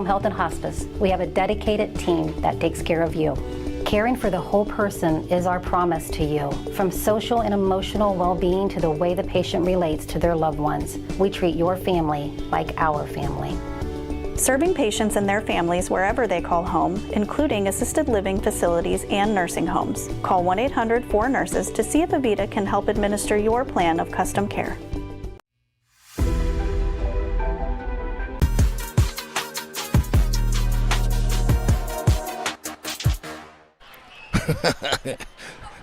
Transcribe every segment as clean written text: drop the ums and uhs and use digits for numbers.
health and hospice, we have a dedicated team that takes care of you. Caring for the whole person is our promise to you. From social and emotional well-being to the way the patient relates to their loved ones, we treat your family like our family. Serving patients and their families wherever they call home, including assisted living facilities and nursing homes. Call 1-800-4NURSES to see if Avita can help administer your plan of custom care.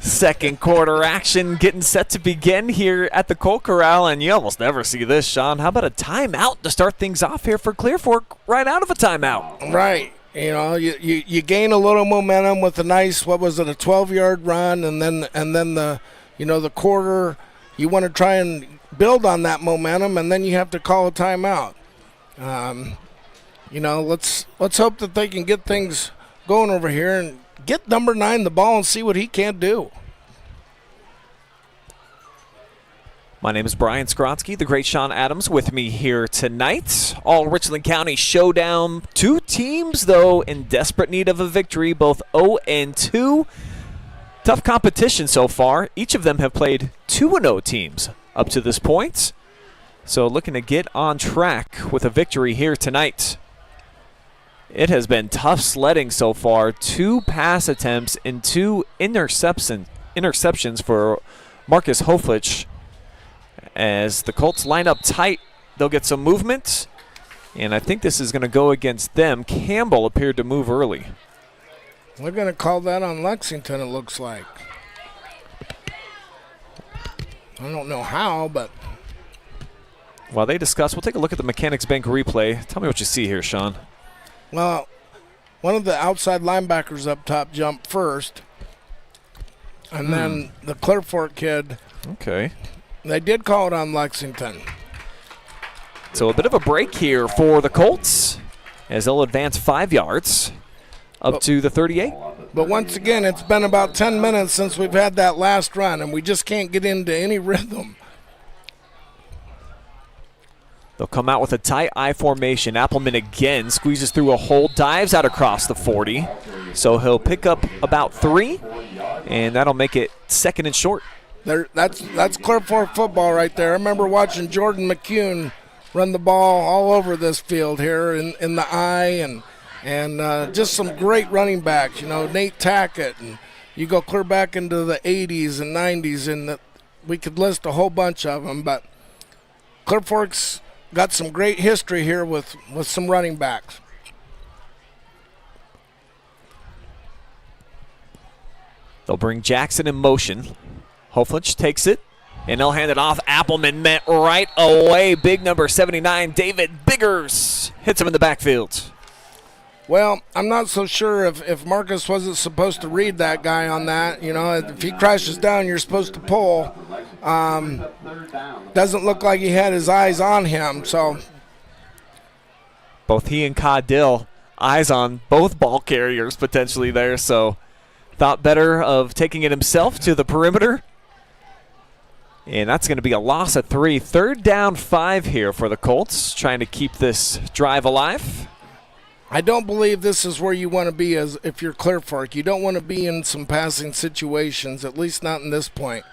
Second quarter action getting set to begin here at the Colt Corral, and you almost never see this, Sean. How about a timeout to start things off here for Clear Fork right out of a timeout? Right. You know, you gain a little momentum with a nice, what was it, a 12-yard run, and then the, you know, the quarter, you want to try and build on that momentum, and then you have to call a timeout. You know, let's hope that they can get things going over here and get number 9 the ball and see what he can do. My name is Brian Skowronski, the great Sean Adams with me here tonight. All Richland County showdown. 2 teams, though, in desperate need of a victory, both 0-2. Tough competition so far. Each of them have played 2-0 teams up to this point. So looking to get on track with a victory here tonight. It has been tough sledding so far. 2 pass attempts and 2 interceptions for Marcus Hoflich. As the Colts line up tight, they'll get some movement. And I think this is going to go against them. Campbell appeared to move early. We're going to call that on Lexington, it looks like. I don't know how, but... While they discuss, we'll take a look at the Mechanics Bank replay. Tell me what you see here, Sean. Well, one of the outside linebackers up top jumped first. And then the Clear Fork kid. Okay. They did call it on Lexington. So a bit of a break here for the Colts as they'll advance 5 yards up to the 38. But once again, it's been about 10 minutes since we've had that last run, and we just can't get into any rhythm. They'll come out with a tight I formation. Appleman again squeezes through a hole, dives out across the 40. So he'll pick up about 3, and that'll make it second and short. That's Clear Fork football right there. I remember watching Jordan McCune run the ball all over this field here in the I, and just some great running backs. You know, Nate Tackett, and you go clear back into the 80s and 90s, and we could list a whole bunch of them. But Clear Fork's got some great history here with some running backs. They'll bring Jackson in motion. Hoflich takes it, and they'll hand it off. Appleman met right away. Big number 79, David Biggers, hits him in the backfield. Well, I'm not so sure if Marcus wasn't supposed to read that guy on that. You know, if he crashes down, you're supposed to pull. Doesn't look like he had his eyes on him. So both he and Caudill, eyes on both ball carriers potentially there. So thought better of taking it himself to the perimeter. And that's going to be a loss of 3. 3rd down 5 here for the Colts, trying to keep this drive alive. I don't believe this is where you want to be as if you're Clear Fork. You don't want to be in some passing situations, at least not in this point.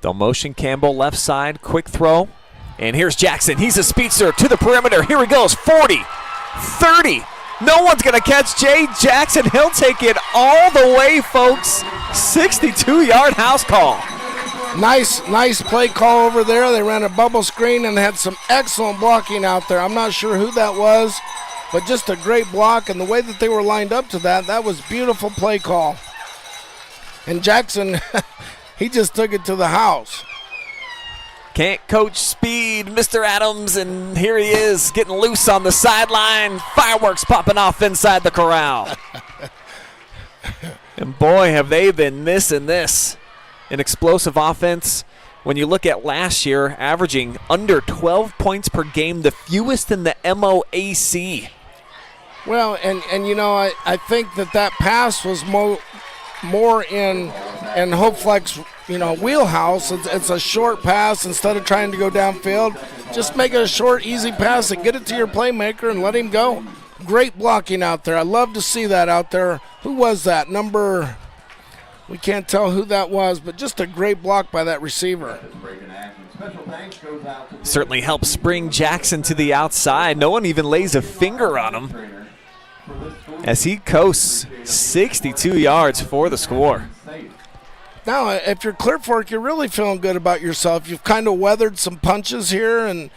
They'll motion Campbell left side, quick throw. And here's Jackson. He's a speedster to the perimeter. Here he goes, 40, 30. No one's going to catch Jay Jackson. He'll take it all the way, folks. 62-yard house call. Nice play call over there. They ran a bubble screen and had some excellent blocking out there. I'm not sure who that was, but just a great block. And the way that they were lined up to that was beautiful play call. And Jackson, he just took it to the house. Can't coach speed, Mr. Adams, and here he is getting loose on the sideline. Fireworks popping off inside the corral. And boy, have they been missing this. An explosive offense. When you look at last year, averaging under 12 points per game, the fewest in the MOAC. Well, and you know, I think that pass was more in Hofleck's, you know, wheelhouse. It's a short pass instead of trying to go downfield. just make it a short, easy pass and get it to your playmaker and let him go. Great blocking out there. I love to see that out there. Who was that? We can't tell who that was, but just a great block by that receiver. Certainly helps bring Jackson to the outside. No one even lays a finger on him as he coasts 62 yards for the score. Now, if you're Clear Fork, you're really feeling good about yourself. You've kind of weathered some punches here and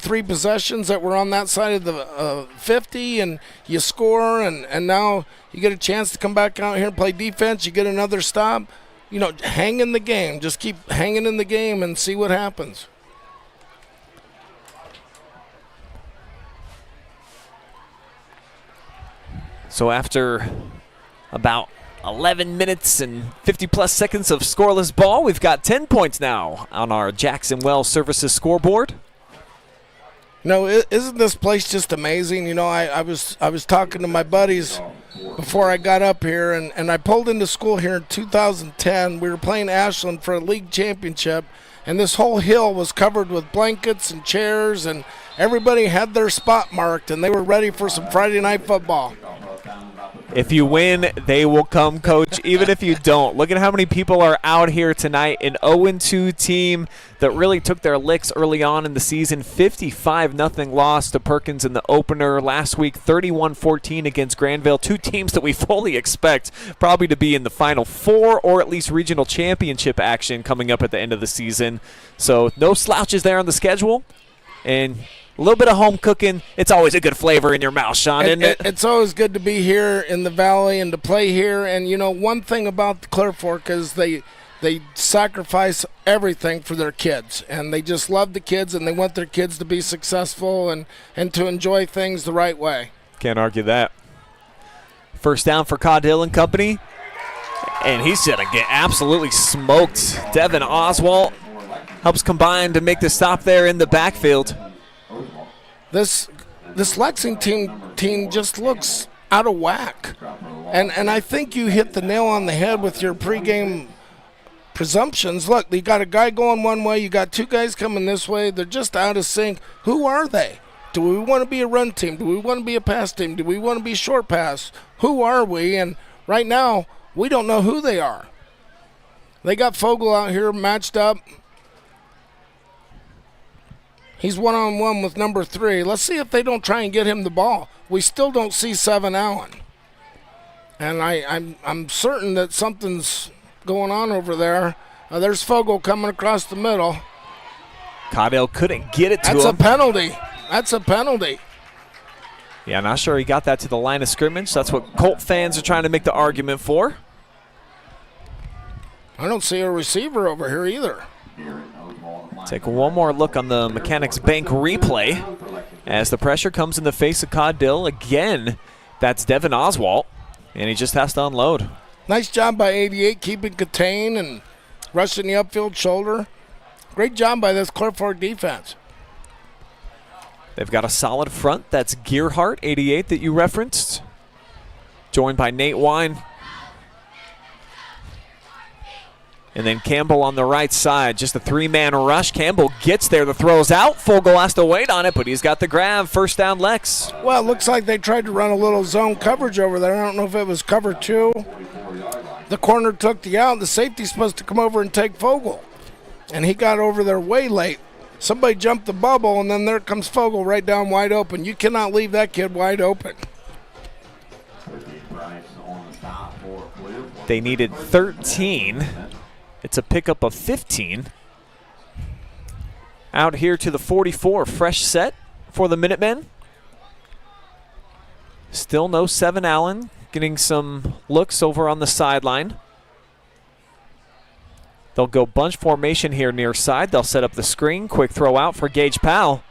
3 possessions that were on that side of the 50, and you score, and now you get a chance to come back out here and play defense. You get another stop. You know, hang in the game. Just keep hanging in the game and see what happens. So after about 11 minutes and 50-plus seconds of scoreless ball, we've got 10 points now on our Jackson Well Services scoreboard. No, isn't this place just amazing? You know, I was talking to my buddies before I got up here, and I pulled into school here in 2010. We were playing Ashland for a league championship, and this whole hill was covered with blankets and chairs, and everybody had their spot marked, and they were ready for some Friday night football. If you win, they will come, Coach, even if you don't. Look at how many people are out here tonight. An 0-2 team that really took their licks early on in the season. 55-0 loss to Perkins in the opener. Last week, 31-14 against Granville. 2 teams that we fully expect probably to be in the Final Four or at least regional championship action coming up at the end of the season. So no slouches there on the schedule. And a little bit of home cooking, it's always a good flavor in your mouth, Sean, isn't it? It's always good to be here in the Valley and to play here. And, you know, one thing about the Clear Fork is they sacrifice everything for their kids. And they just love the kids, and they want their kids to be successful and to enjoy things the right way. Can't argue that. First down for Caudill and company. And he's going to get absolutely smoked. Devin Oswalt helps combine to make the stop there in the backfield. This Lexington team just looks out of whack. And I think you hit the nail on the head with your pregame presumptions. Look, you got a guy going one way, you got 2 guys coming this way. They're just out of sync. Who are they? Do we want to be a run team? Do we want to be a pass team? Do we want to be short pass? Who are we? And right now, we don't know who they are. They got Fogel out here matched up. He's one-on-one with number 3. Let's see if they don't try and get him the ball. We still don't see 7 Allen. And I'm certain that something's going on over there. There's Fogel coming across the middle. Caudill couldn't get it to him. That's a penalty. That's a penalty. Yeah, not sure he got that to the line of scrimmage. That's what Colt fans are trying to make the argument for. I don't see a receiver over here either. Take one more look on the Mechanics Bank replay as the pressure comes in the face of Caudill. Again, that's Devin Oswalt, and he just has to unload. Nice job by 88, keeping contained and rushing the upfield shoulder. Great job by this Clear Fork defense. They've got a solid front. That's Gearhart, 88, that you referenced, joined by Nate Wine. And then Campbell on the right side, just a 3-man rush. Campbell gets there, the throw's out. Fogel has to wait on it, but he's got the grab. First down, Lex. Well, it looks like they tried to run a little zone coverage over there. I don't know if it was cover 2. The corner took the out. The safety's supposed to come over and take Fogel. And he got over there way late. Somebody jumped the bubble, and then there comes Fogel right down wide open. You cannot leave that kid wide open. They needed 13. It's a pickup of 15. Out here to the 44, fresh set for the Minutemen. Still no 7 Allen, getting some looks over on the sideline. They'll go bunch formation here near side. They'll set up the screen. Quick throw out for Gage Powell.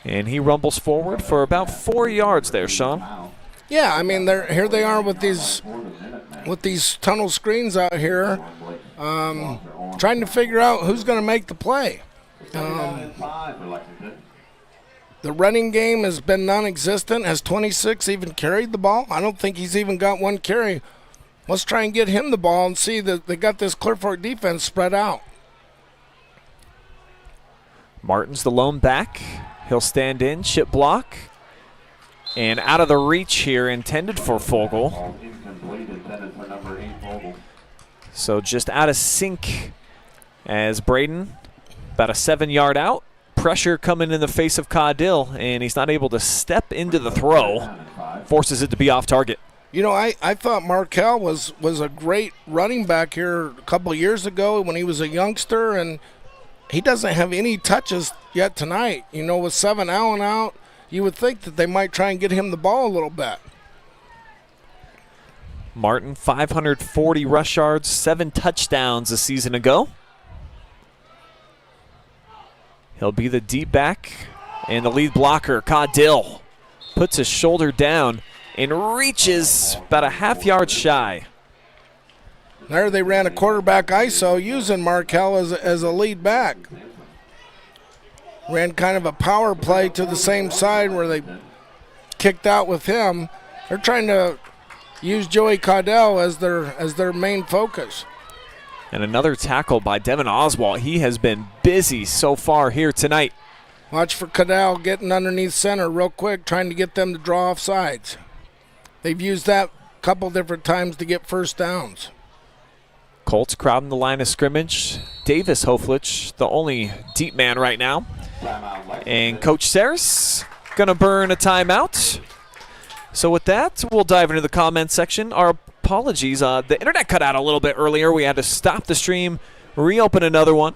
And he rumbles forward for about 4 yards there, Sean. Yeah, I mean, here they are with these tunnel screens out here, trying to figure out who's going to make the play. The running game has been non-existent. Has 26 even carried the ball? I don't think he's even got 1 carry. Let's try and get him the ball and see that they got this Clear Fork defense spread out. Martin's the lone back. He'll stand in, chip block. And out of the reach here, intended for Fogle. So just out of sync as Braden, about a 7-yard out. Pressure coming in the face of Caudill, and he's not able to step into the throw. Forces it to be off target. You know, I thought Markel was a great running back here a couple of years ago when he was a youngster, and he doesn't have any touches yet tonight. You know, with 7 Allen out, you would think that they might try and get him the ball a little bit. Martin, 540 rush yards, 7 touchdowns a season ago. He'll be the deep back, and the lead blocker, Caudill, puts his shoulder down and reaches about a half-yard shy. There they ran a quarterback ISO using Markel as a lead back. Ran kind of a power play to the same side where they kicked out with him. They're trying to use Joey Caudill as their main focus. And another tackle by Devin Oswald. He has been busy so far here tonight. Watch for Caudill getting underneath center real quick, trying to get them to draw off sides. They've used that a couple different times to get first downs. Colts crowding the line of scrimmage. Davis Hoflich, the only deep man right now. And Coach Saris going to burn a timeout. So with that, we'll dive into the comments section. Our apologies. The internet cut out a little bit earlier. We had to stop the stream, reopen another one.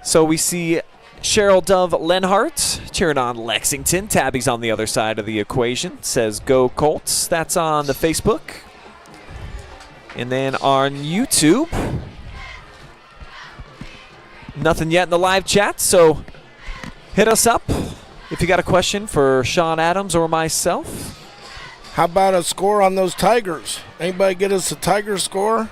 So we see Cheryl Dove Lenhart cheering on Lexington. Tabby's on the other side of the equation. Says, go Colts. That's on the Facebook. And then on YouTube, nothing yet in the live chat, so hit us up if you got a question for Sean Adams or myself. How about a score on those Tigers? Anybody get us a Tiger score?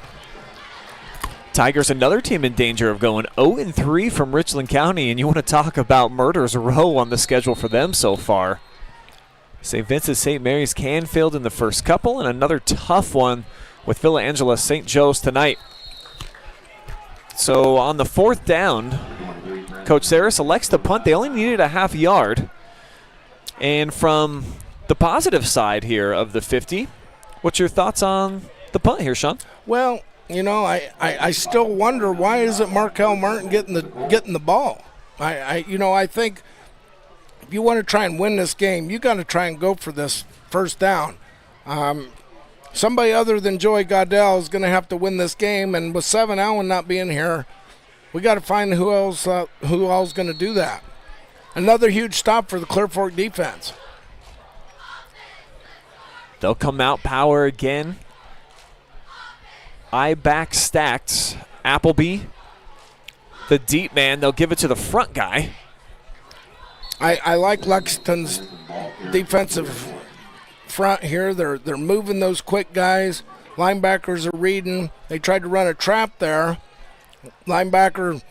Tigers, another team in danger of going 0-3 from Richland County, and you want to talk about murders row on the schedule for them so far. St. Vincent, St. Mary's, Canfield in the first couple, and another tough one with Villa Angela, St. Joe's tonight. So on the 4th down, Coach Saris elects to punt. They only needed a half yard. And from the positive side here of the 50, what's your thoughts on the punt here, Sean? Well, you know, I still wonder, why isn't Markel Martin getting the ball? I think if you want to try and win this game, you got to try and go for this first down. Somebody other than Joey Goddell is going to have to win this game, and with 7 Allen not being here, we got to find who else going to do that. Another huge stop for the Clear Fork defense. They'll come out power again. I back stacked. Appleby, the deep man. They'll give it to the front guy. I like Lexington's defensive front here. They're moving those quick guys. Linebackers are reading. They tried to run a trap there. Linebacker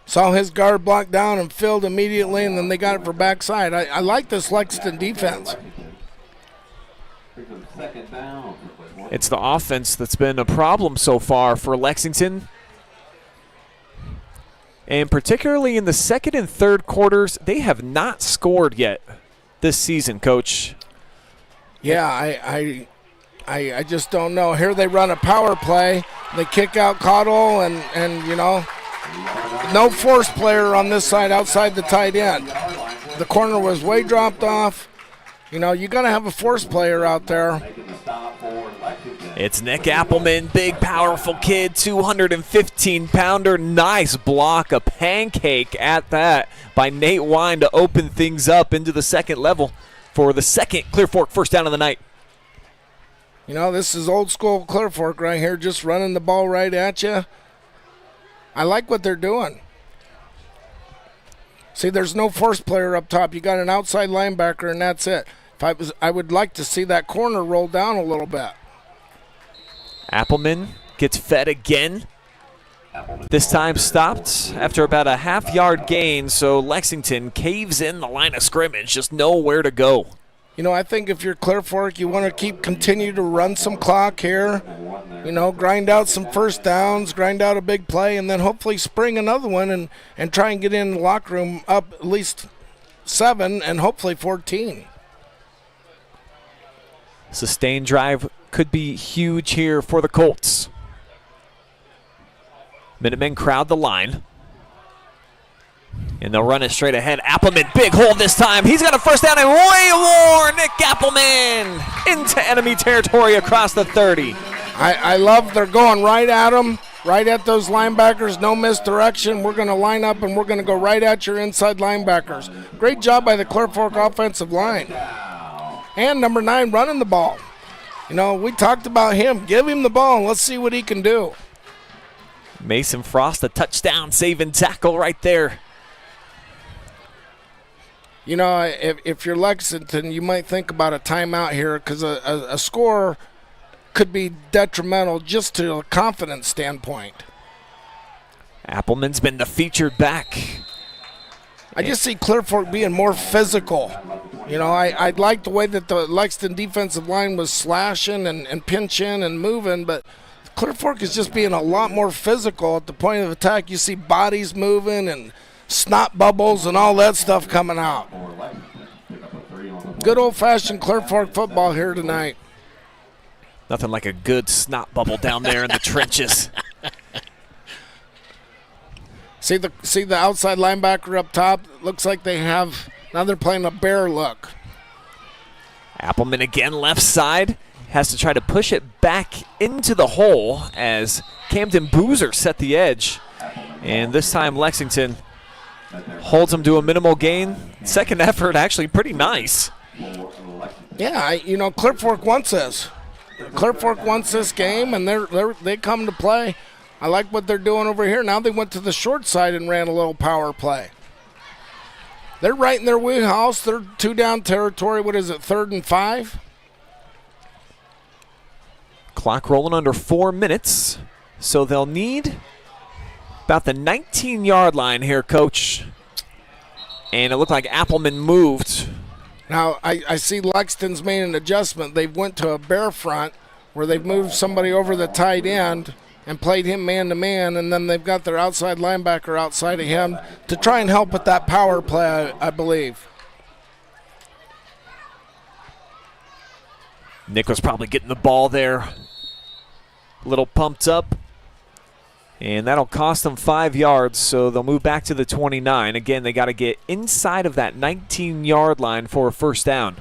saw his guard block down and filled immediately, and then they got it for backside. I like this Lexington defense. It's the offense that's been a problem so far for Lexington. And particularly in the second and third quarters, they have not scored yet this season, Coach. Yeah, I just don't know. Here they run a power play. They kick out Caudill, and you know, no force player on this side outside the tight end. The corner was way dropped off. You know, you got to have a force player out there. It's Nick Appleman, big, powerful kid, 215-pounder. Nice block, a pancake at that by Nate Wine to open things up into the second level for the second Clear Fork first down of the night. You know, this is old school Clear Fork right here, just running the ball right at you. I like what they're doing. See, there's no force player up top. You got an outside linebacker, and that's it. I would like to see that corner roll down a little bit. Appleman gets fed again. This time stopped after about a half-yard gain, so Lexington caves in the line of scrimmage, just nowhere to go. I think if you're Clear Fork, you want to continue to run some clock here. Grind out some first downs, grind out a big play, and then hopefully spring another one and try and get in the locker room up at least 7 and hopefully 14. Sustained drive could be huge here for the Colts. Minutemen crowd the line. And they'll run it straight ahead. Appleman, big hole this time. He's got a first down and way more. Nick Appleman into enemy territory across the 30. I love they're going right at him, right at those linebackers. No misdirection. We're going to line up and we're going to go right at your inside linebackers. Great job by the Clear Fork offensive line. And number 9 running the ball. We talked about him. Give him the ball and let's see what he can do. Mason Frost, a touchdown saving tackle right there. If you're Lexington, you might think about a timeout here because a score could be detrimental just to a confidence standpoint. Appleman's been the featured back. I just see Clear Fork being more physical. I like the way that the Lexington defensive line was slashing and pinching and moving, but Clear Fork is just being a lot more physical at the point of attack. You see bodies moving and snot bubbles and all that stuff coming out. Good old-fashioned Clear Fork football here tonight. Nothing like a good snot bubble down there in the trenches. See the outside linebacker up top? Looks like now they're playing a bear look. Appleman again left side. Has to try to push it back into the hole as Camden Boozer set the edge. And this time Lexington holds him to a minimal gain. Second effort actually pretty nice. Yeah, Clear Fork wants this. Clear Fork wants this game, and they come to play. I like what they're doing over here. Now they went to the short side and ran a little power play. They're right in their wheelhouse. They're 2 down territory. What is it, 3rd and 5? Clock rolling under 4 minutes, so they'll need about the 19-yard line here, Coach. And it looked like Appleman moved. Now, I see Lexington's made an adjustment. They went to a bear front where they've moved somebody over the tight end and played him man-to-man, and then they've got their outside linebacker outside of him to try and help with that power play, I believe. Nick was probably getting the ball there. A little pumped up. And that'll cost them 5 yards, so they'll move back to the 29. Again, they got to get inside of that 19-yard line for a first down.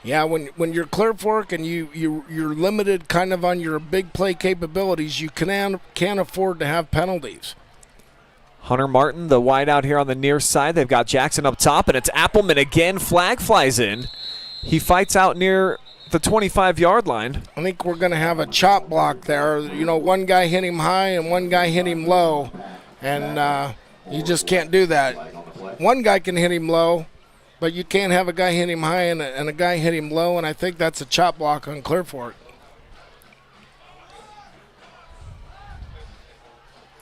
Yeah, when you're Clear Fork and you're limited kind of on your big play capabilities, you can't afford to have penalties. Hunter Martin, the wide out here on the near side. They've got Jackson up top, and it's Appleman again. Flag flies in. He fights out near the 25-yard line. I think we're going to have a chop block there. One guy hit him high and one guy hit him low, and you just can't do that. One guy can hit him low, but you can't have a guy hit him high and a guy hit him low, and I think that's a chop block on Clear Fork.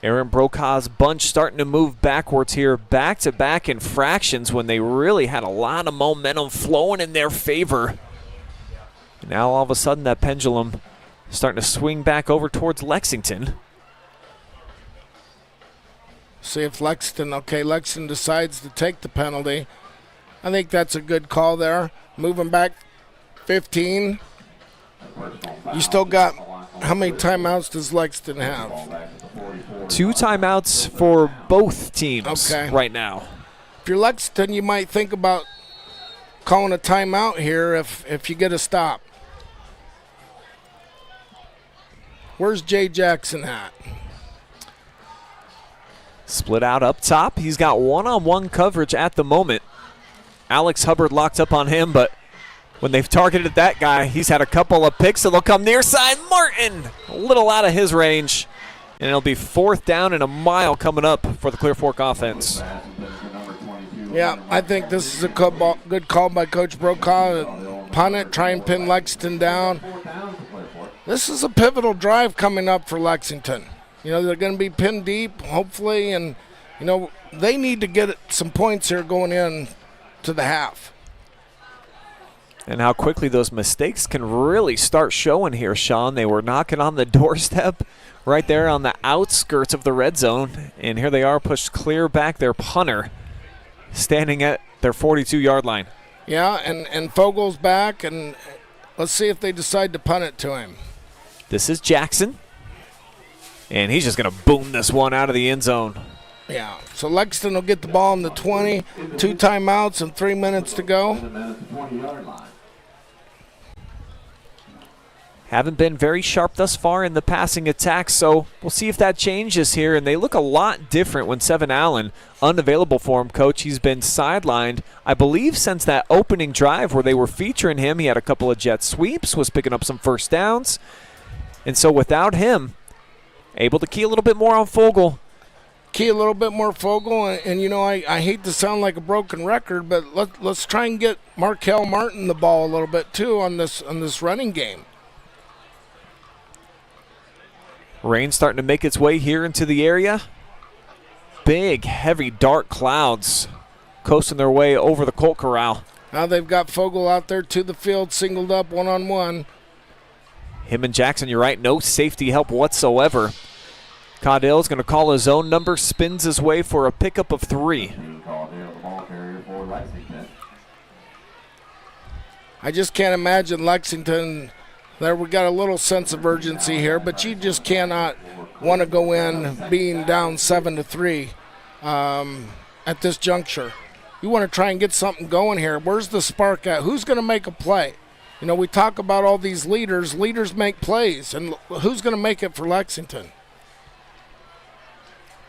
Aaron Brokaw's bunch starting to move backwards here, back-to-back infractions when they really had a lot of momentum flowing in their favor. Now all of a sudden that pendulum starting to swing back over towards Lexington. See if Lexington decides to take the penalty. I think that's a good call there. Moving back 15. You still got, how many timeouts does Lexington have? 2 timeouts for both teams right now. If you're Lexington, you might think about calling a timeout here if you get a stop. Where's Jay Jackson at? Split out up top. He's got one-on-one coverage at the moment. Alex Hubbard locked up on him, but when they've targeted that guy, he's had a couple of picks, so they'll come near side. Martin, a little out of his range, and it'll be 4th down and a mile coming up for the Clear Fork offense. Yeah, I think this is a good call by Coach Brokaw. Punt it, try and pin Lexington down. This is a pivotal drive coming up for Lexington. They're going to be pinned deep, hopefully, and, they need to get some points here going in to the half. And how quickly those mistakes can really start showing here, Sean. They were knocking on the doorstep right there on the outskirts of the red zone. And here they are, pushed clear back, their punter standing at their 42-yard line. Yeah, and Fogel's back, and let's see if they decide to punt it to him. This is Jackson. And he's just going to boom this one out of the end zone. Yeah, so Lexington will get the ball in the 20, 2 timeouts and 3 minutes to go. Haven't been very sharp thus far in the passing attack, so we'll see if that changes here. And they look a lot different when Sevin Allen unavailable for him, Coach. He's been sidelined, I believe, since that opening drive where they were featuring him. He had a couple of jet sweeps, was picking up some first downs. And so without him, able to key a little bit more on Fogel. Key a little bit more Fogel, and you know, I hate to sound like a broken record, but let's try and get Markel Martin the ball a little bit too on this running game. Rain starting to make its way here into the area. Big, heavy, dark clouds coasting their way over the Colt Corral. Now they've got Fogel out there to the field, singled up one-on-one. Him and Jackson, you're right, no safety help whatsoever. Caudill's going to call his own number, spins his way for a pickup of 3. I just can't imagine Lexington. There we got a little sense of urgency here, but you just cannot want to go in being down 7-3 at this juncture. You want to try and get something going here. Where's the spark at? Who's going to make a play? You know, we talk about all these leaders. Leaders make plays, and who's going to make it for Lexington?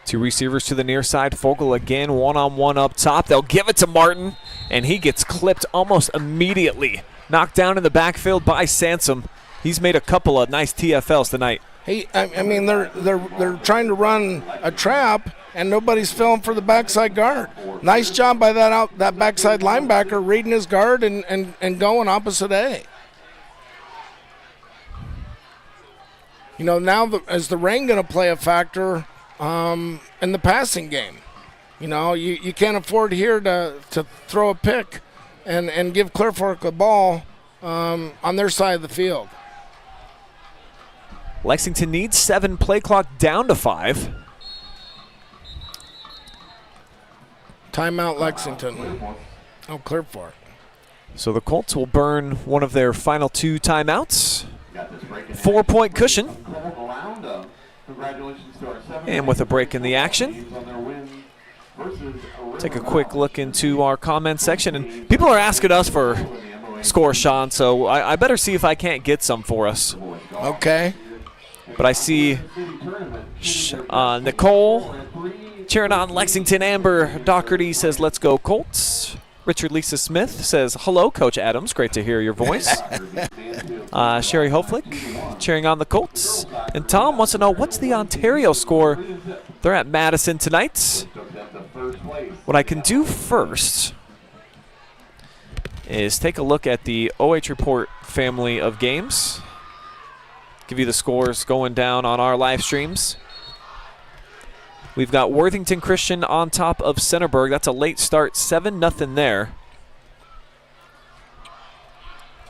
2 receivers to the near side. Fogel again, one-on-one up top. They'll give it to Martin, and he gets clipped almost immediately. Knocked down in the backfield by Sansom. He's made a couple of nice TFLs tonight. Hey, I mean, they're trying to run a trap, and nobody's filling for the backside guard. Nice job by that backside linebacker reading his guard and going opposite A. You know, now is the rain going to play a factor in the passing game? You know, you can't afford here to throw a pick and give Clear Fork a ball on their side of the field. Lexington needs 7, play clock down to 5. Timeout Lexington. Oh, Clear Fork. So the Colts will burn one of their final 2 timeouts. 4-point cushion. And with a break in the action, take a quick look into our comment section. And people are asking us for score, Sean, so I better see if I can't get some for us. Okay. But I see Nicole cheering on Lexington. Amber Doherty says, let's go Colts. Richard Lisa Smith says, hello, Coach Adams. Great to hear your voice. Sherry Hoflick cheering on the Colts. And Tom wants to know, what's the Ontario score? They're at Madison tonight. What I can do first is take a look at the OH Report family of games. Give you the scores going down on our live streams. We've got Worthington Christian on top of Centerburg. That's a late start, 7-0 there.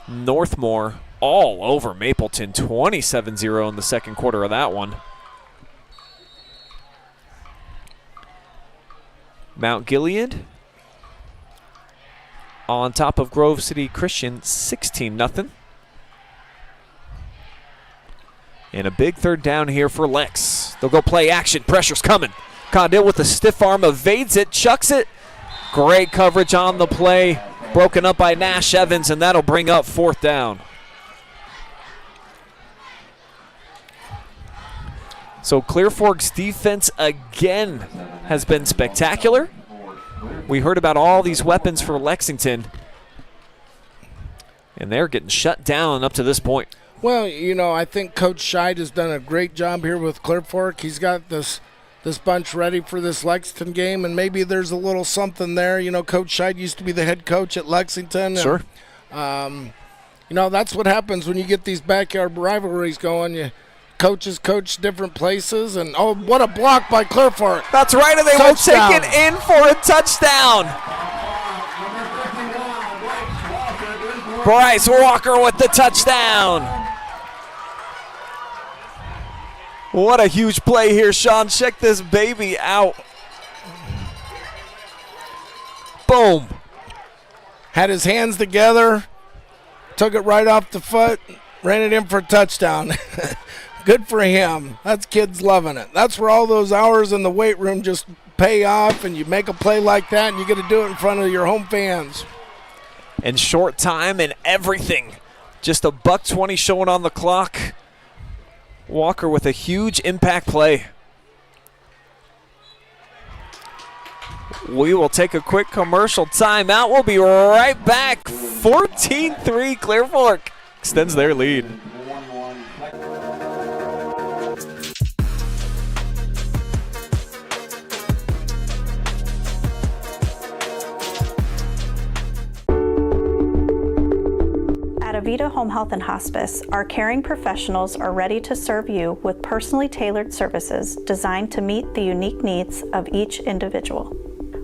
Northmore all over Mapleton, 27-0 in the second quarter of that one. Mount Gilead on top of Grove City Christian, 16-0. And a big third down here for Lex. They'll go play action. Pressure's coming. Caudill with a stiff arm, evades it, chucks it. Great coverage on the play. Broken up by Nash Evans, and that'll bring up 4th down. So Clear Fork's defense again has been spectacular. We heard about all these weapons for Lexington, and they're getting shut down up to this point. Well, you know, I think Coach Scheid has done a great job here with Clear Fork. He's got this bunch ready for this Lexington game, and maybe there's a little something there. You know, Coach Scheid used to be the head coach at Lexington. Sure. And, you know, that's what happens when you get these backyard rivalries going. Coaches coach different places, and oh, what a block by Clear Fork. That's right, and they will take it in for a touchdown. Bryce Walker with the touchdown. What a huge play here, Sean. Check this baby out. Boom. Had his hands together, took it right off the foot, ran it in for a touchdown. Good for him. That's kids loving it. That's where all those hours in the weight room just pay off, and you make a play like that, and you get to do it in front of your home fans. In short time and everything. Just a $1:20 showing on the clock. Walker with a huge impact play. We will take a quick commercial timeout. We'll be right back. 14-3, Clear Fork extends their lead. At Avita Home Health and Hospice, our caring professionals are ready to serve you with personally tailored services designed to meet the unique needs of each individual.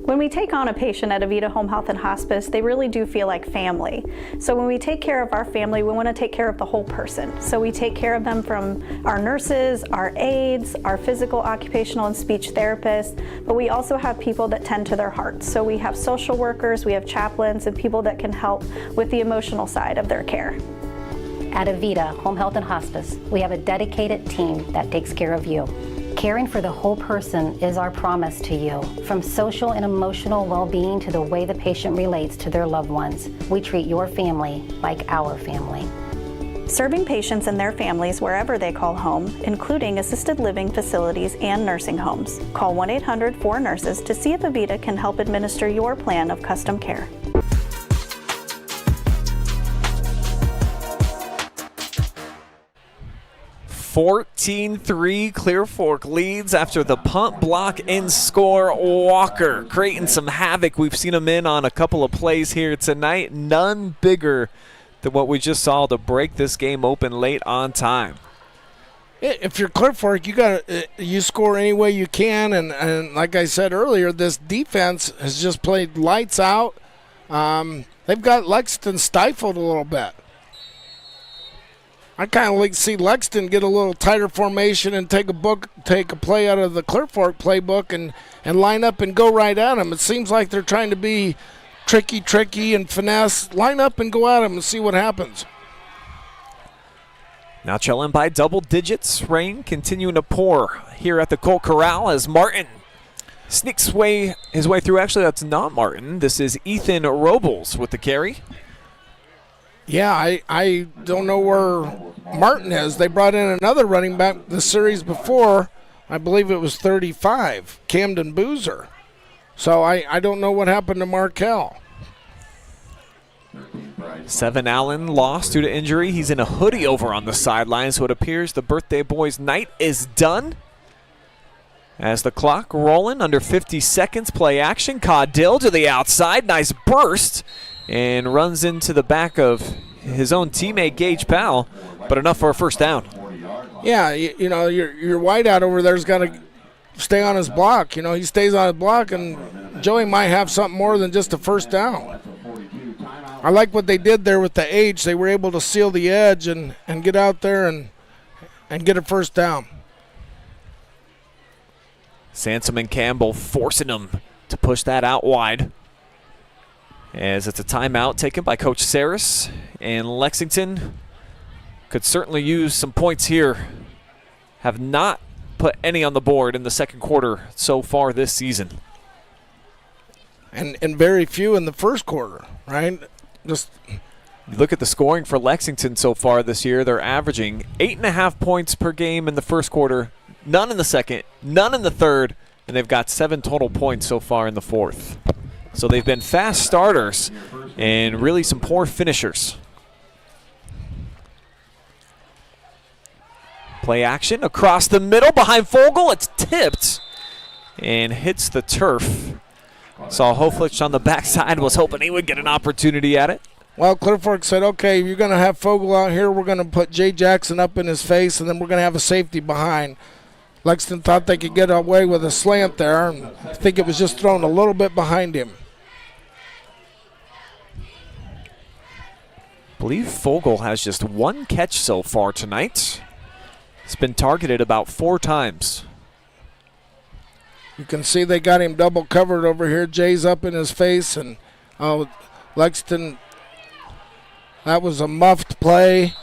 When we take on a patient at Avita Home Health and Hospice, they really do feel like family. So when we take care of our family, we want to take care of the whole person. So we take care of them from our nurses, our aides, our physical, occupational, and speech therapists, but we also have people that tend to their hearts. So we have social workers, we have chaplains, and people that can help with the emotional side of their care. At Avita Home Health and Hospice, we have a dedicated team that takes care of you. Caring for the whole person is our promise to you. From social and emotional well-being to the way the patient relates to their loved ones, we treat your family like our family. Serving patients and their families wherever they call home, including assisted living facilities and nursing homes. Call 1-800-4NURSES to see if Avita can help administer your plan of custom care. 14-3, Clear Fork leads after the punt, block, and score. Walker creating some havoc. We've seen him in on a couple of plays here tonight. None bigger than what we just saw to break this game open late on time. If you're Clear Fork, you score any way you can, and like I said earlier, this defense has just played lights out. They've got Lexington stifled a little bit. I kind of like to see Lexington get a little tighter formation and take a play out of the Clear Fork playbook and line up and go right at them. It seems like they're trying to be tricky and finesse. Line up and go at them and see what happens. Now trailing by double digits. Rain continuing to pour here at the Colt Corral as Martin sneaks his way through. Actually, that's not Martin. This is Ethan Robles with the carry. Yeah, I don't know where Martin is. They brought in another running back the series before. I believe it was 35, Camden Boozer. So I don't know what happened to Markel. Seven Allen lost due to injury. He's in a hoodie over on the sideline, so it appears the birthday boy's night is done. As the clock rolling, under 50 seconds, play action. Caudill to the outside, nice burst, and runs into the back of his own teammate, Gage Powell, but enough for a first down. Yeah, you know, your wideout over there's got to stay on his block. You know, he stays on his block, and Joey might have something more than just a first down. I like what they did there with the H. They were able to seal the edge and get out there and get a first down. Sansom and Campbell forcing him to push that out wide, as it's a timeout taken by Coach Saris, and Lexington could certainly use some points here. Have not put any on the board in the second quarter so far this season. And very few in the first quarter, right? Just you look at the scoring for Lexington so far this year. They're averaging 8.5 points per game in the first quarter, none in the second, none in the third, and they've got 7 total points so far in the fourth. So they've been fast starters and really some poor finishers. Play action across the middle behind Fogel. It's tipped and hits the turf. Saw Hoflich on the backside, was hoping he would get an opportunity at it. Well, Clear Fork said, okay, you're going to have Fogel out here. We're going to put Jay Jackson up in his face, and then we're going to have a safety behind. Lexington thought they could get away with a slant there, and I think it was just thrown a little bit behind him. believe Fogel has just one catch so far tonight. He's been targeted about 4 times. You can see they got him double covered over here. Jay's up in his face, and Lexington, that was a muffed play.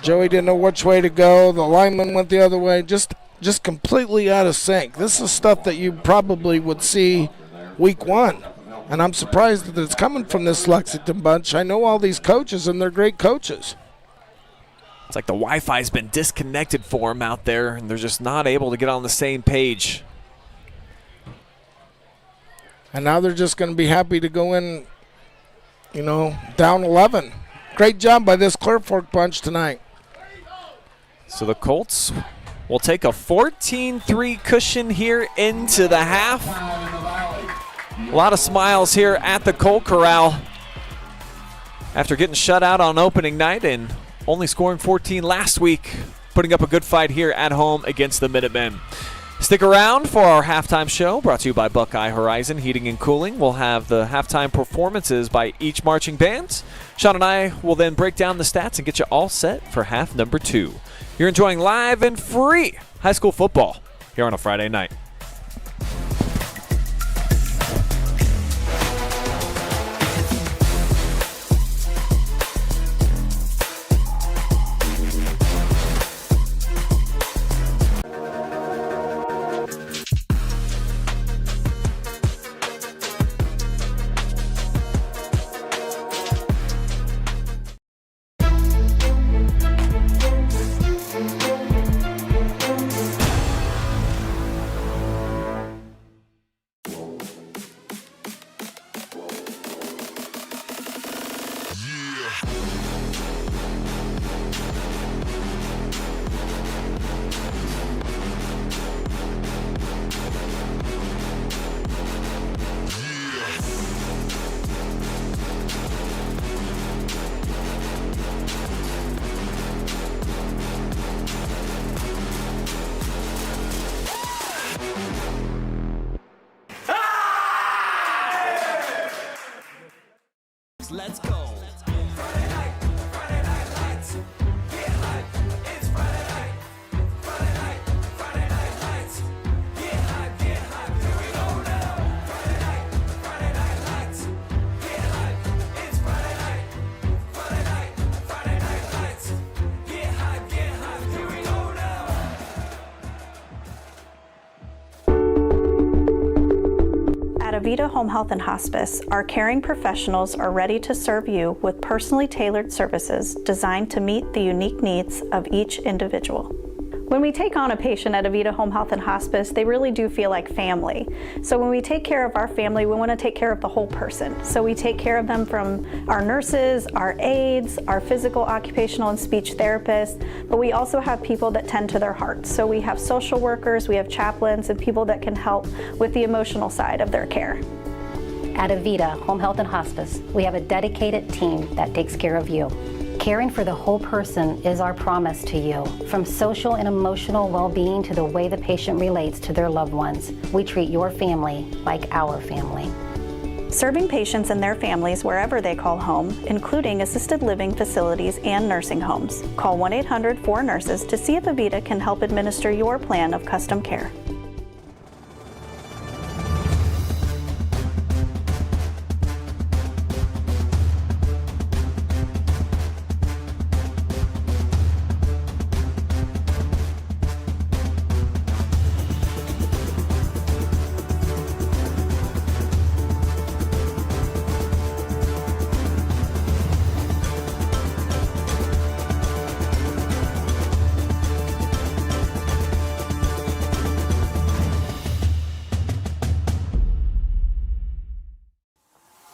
Joey didn't know which way to go. The lineman went the other way. Just completely out of sync. This is stuff that you probably would see week 1. And I'm surprised that it's coming from this Lexington bunch. I know all these coaches, and they're great coaches. It's like the Wi-Fi's been disconnected for them out there, and they're just not able to get on the same page. And now they're just going to be happy to go in, down 11. Great job by this Clear Fork bunch tonight. So the Colts will take a 14-3 cushion here into the half. A lot of smiles here at the Colt Corral after getting shut out on opening night and only scoring 14 last week, putting up a good fight here at home against the Minutemen. Stick around for our halftime show, brought to you by Buckeye Horizon Heating and Cooling. We'll have the halftime performances by each marching band. Sean and I will then break down the stats and get you all set for half number 2. You're enjoying live and free high school football here on a Friday night. Let's go. Friday night lights. Get hype, it's Friday night. Friday night lights. Get hype, here we go now. Friday night lights. Get hype, it's Friday night. Friday night lights. Get hype, here we go now. At Avita Home Health and Hospice, our caring professionals are ready to serve you with personally tailored services designed to meet the unique needs of each individual. When we take on a patient at Avita Home Health and Hospice, they really do feel like family. So when we take care of our family, we want to take care of the whole person. So we take care of them from our nurses, our aides, our physical, occupational, and speech therapists, but we also have people that tend to their hearts. So we have social workers, we have chaplains, and people that can help with the emotional side of their care. At Avita Home Health and Hospice, we have a dedicated team that takes care of you. Caring for the whole person is our promise to you. From social and emotional well-being to the way the patient relates to their loved ones, we treat your family like our family. Serving patients and their families wherever they call home, including assisted living facilities and nursing homes. Call 1-800-4NURSES to see if Avita can help administer your plan of custom care.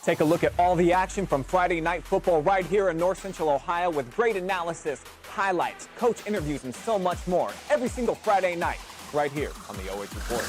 Take a look at all the action from Friday Night Football right here in North Central Ohio with great analysis, highlights, coach interviews, and so much more every single Friday night right here on the OH Report.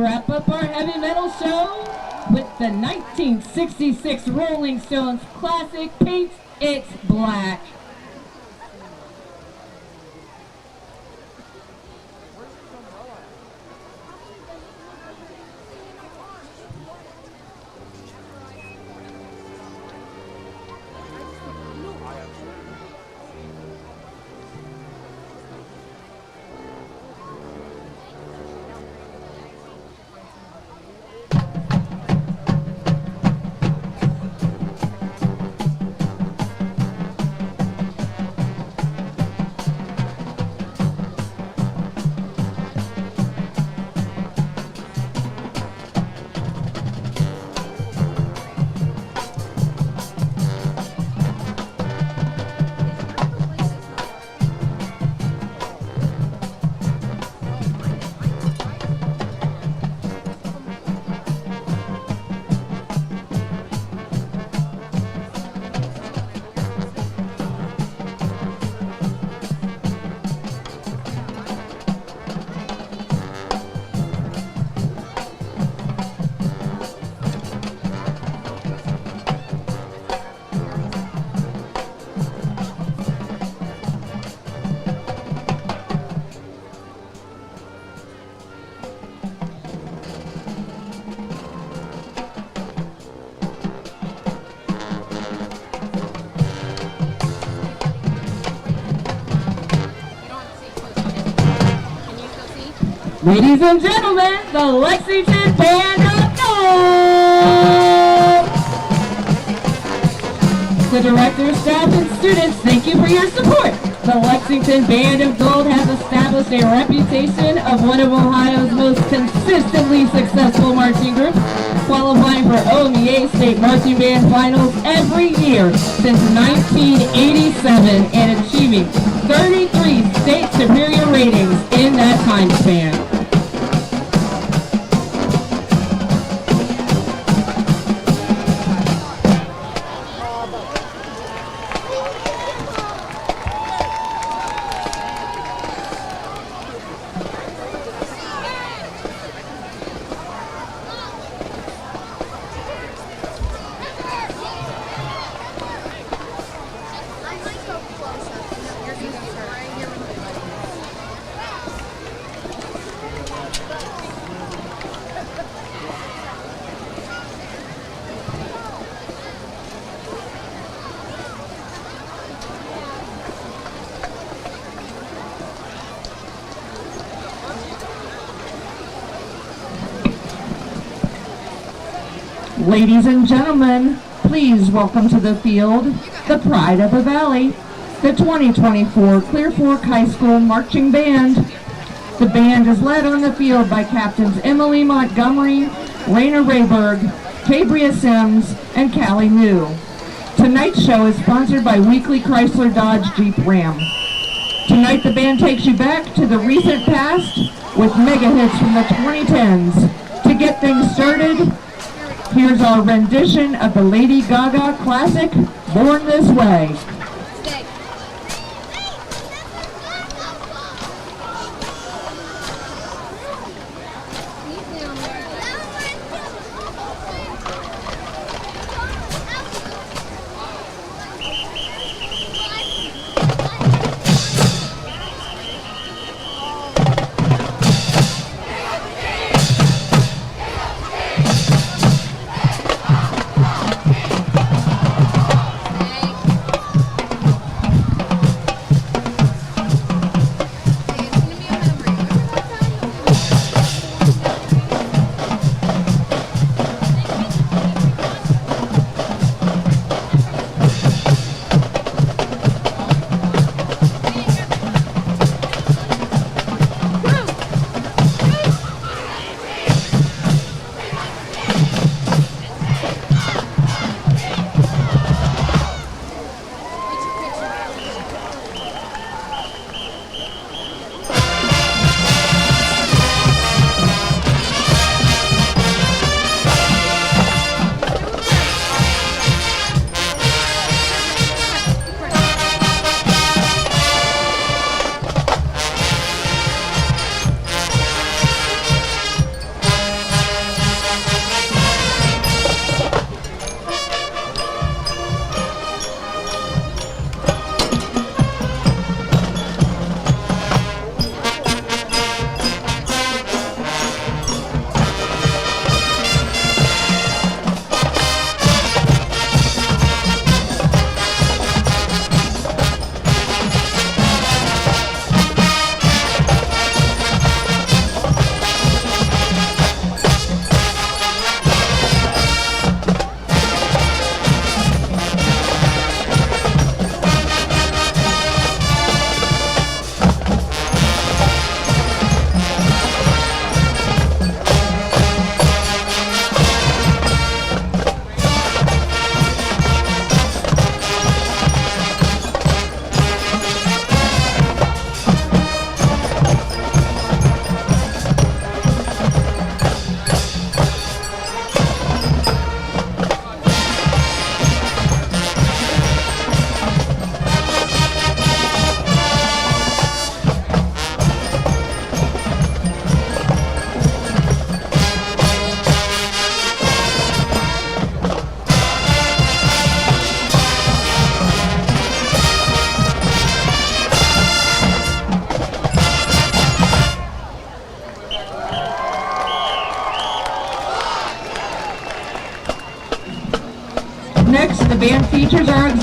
wrap up our heavy metal show with the 1966 Rolling Stones classic Paint It Black. Ladies and gentlemen, the Lexington Band of Gold! The director, staff, and students, thank you for your support. The Lexington Band of Gold has established a reputation of one of Ohio's most consistently successful marching groups, qualifying for OMEA State Marching Band Finals every year since 1987 and achieving 33 state superior ratings in that time span. Ladies and gentlemen, please welcome to the field the pride of the Valley, the 2024 Clear Fork High School Marching Band. The band is led on the field by Captains Emily Montgomery, Raina Rayberg, Cabria Sims, and Callie New. Tonight's show is sponsored by Weekly Chrysler Dodge Jeep Ram. Tonight the band takes you back to the recent past with mega hits from the 2010s. To get things started, here's our rendition of the Lady Gaga classic, Born This Way.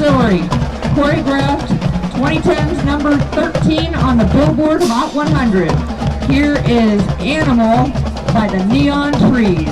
Auxiliary, choreographed 2010's number 13 on the Billboard Hot 100. Here is Animal by the Neon Trees.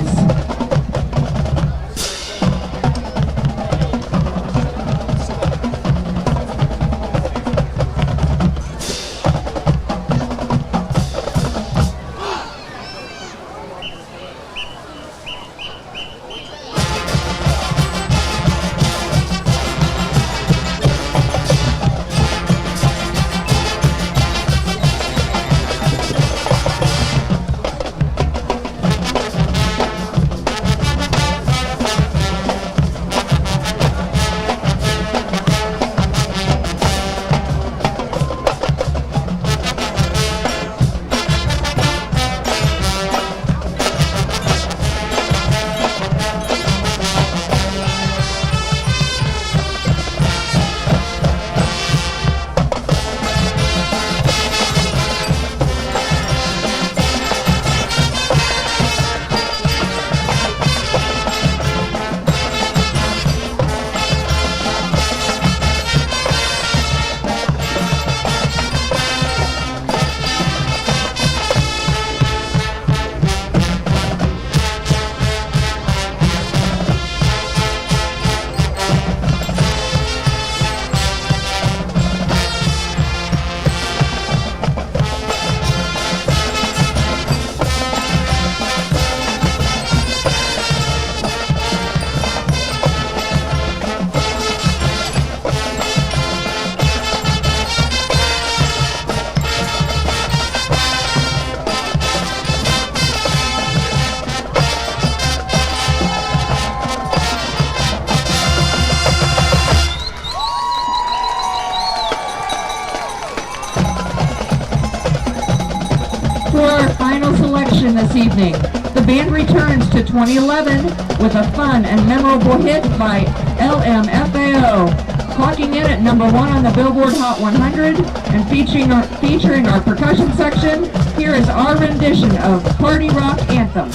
For our final selection this evening, the band returns to 2011 with a fun and memorable hit by LMFAO, clocking in at number 1 on the Billboard Hot 100 and featuring our percussion section. Here is our rendition of Party Rock Anthem.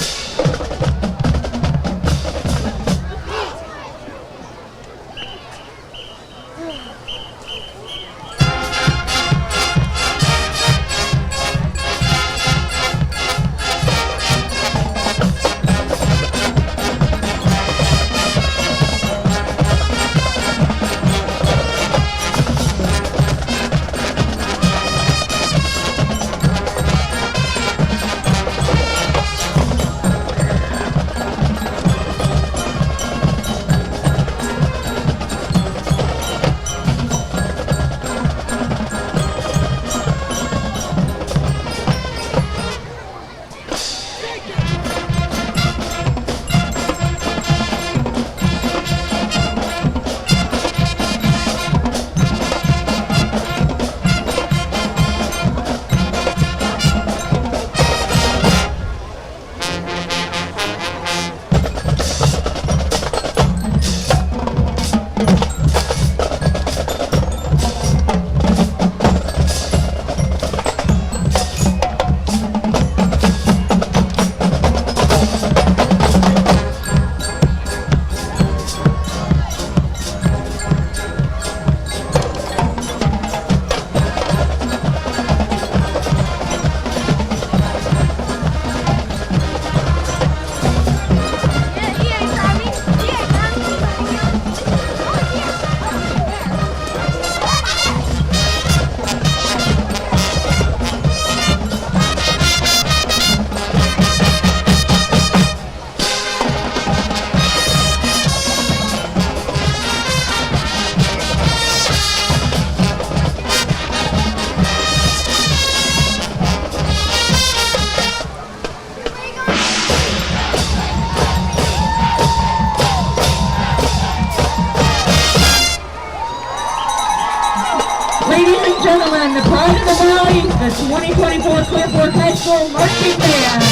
Gentlemen, the pride of the valley, the 2024 Crawford High School Marching Band.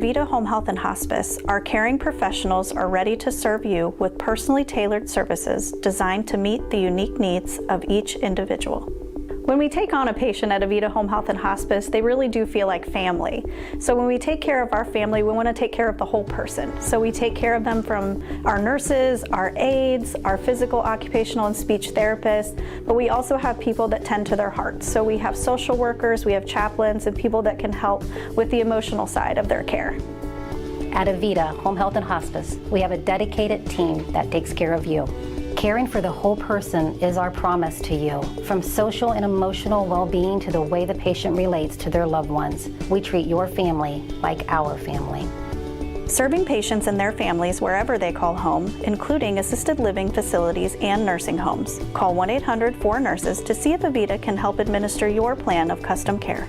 Avita Home Health and Hospice, our caring professionals are ready to serve you with personally tailored services designed to meet the unique needs of each individual. When we take on a patient at Avita Home Health and Hospice, they really do feel like family. So when we take care of our family, we want to take care of the whole person. So we take care of them from our nurses, our aides, our physical, occupational, and speech therapists, but we also have people that tend to their hearts. So we have social workers, we have chaplains, and people that can help with the emotional side of their care. At Avita Home Health and Hospice, we have a dedicated team that takes care of you. Caring for the whole person is our promise to you. From social and emotional well-being to the way the patient relates to their loved ones, we treat your family like our family. Serving patients and their families wherever they call home, including assisted living facilities and nursing homes. Call 1-800-4NURSES to see if Avita can help administer your plan of custom care.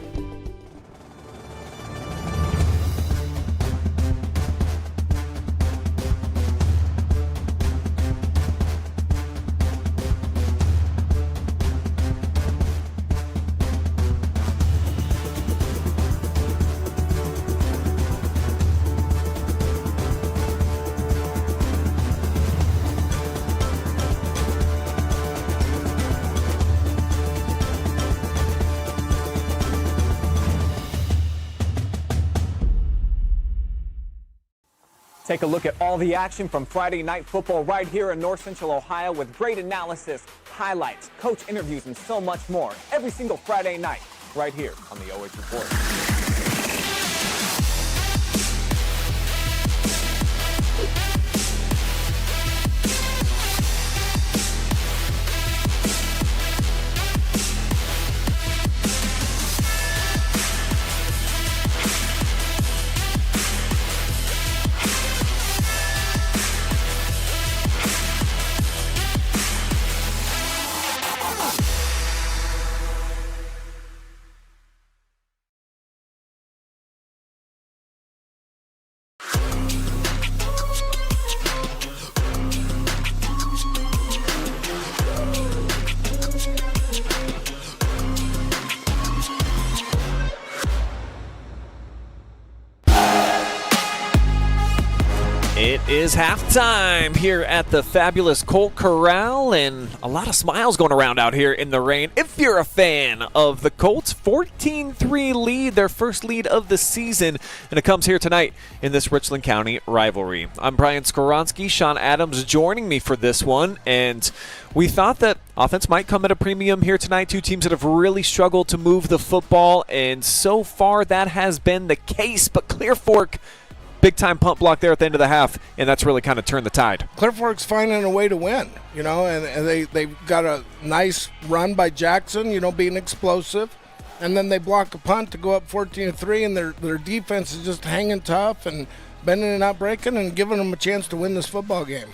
Take a look at all the action from Friday night football right here in North Central Ohio with great analysis, highlights, coach interviews, and so much more every single Friday night right here on the OH Report. It is halftime here at the fabulous Colt Corral, and a lot of smiles going around out here in the rain. If you're a fan of the Colts, 14-3 lead, their first lead of the season, and it comes here tonight in this Richland County rivalry. I'm Brian Skowronski, Sean Adams joining me for this one, and we thought that offense might come at a premium here tonight. Two teams that have really struggled to move the football, and so far that has been the case, but Clear Fork, big-time punt block there at the end of the half, and that's really kind of turned the tide. Clear Fork's finding a way to win, you know, and they've got a nice run by Jackson, you know, being explosive, and then they block a punt to go up 14-3, and their defense is just hanging tough and bending and not breaking and giving them a chance to win this football game.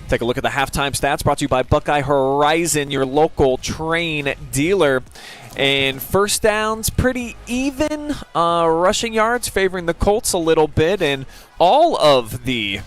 Take a look at the halftime stats brought to you by Buckeye Horizon, your local train dealer. And first downs pretty even, rushing yards favoring the Colts a little bit, and all of the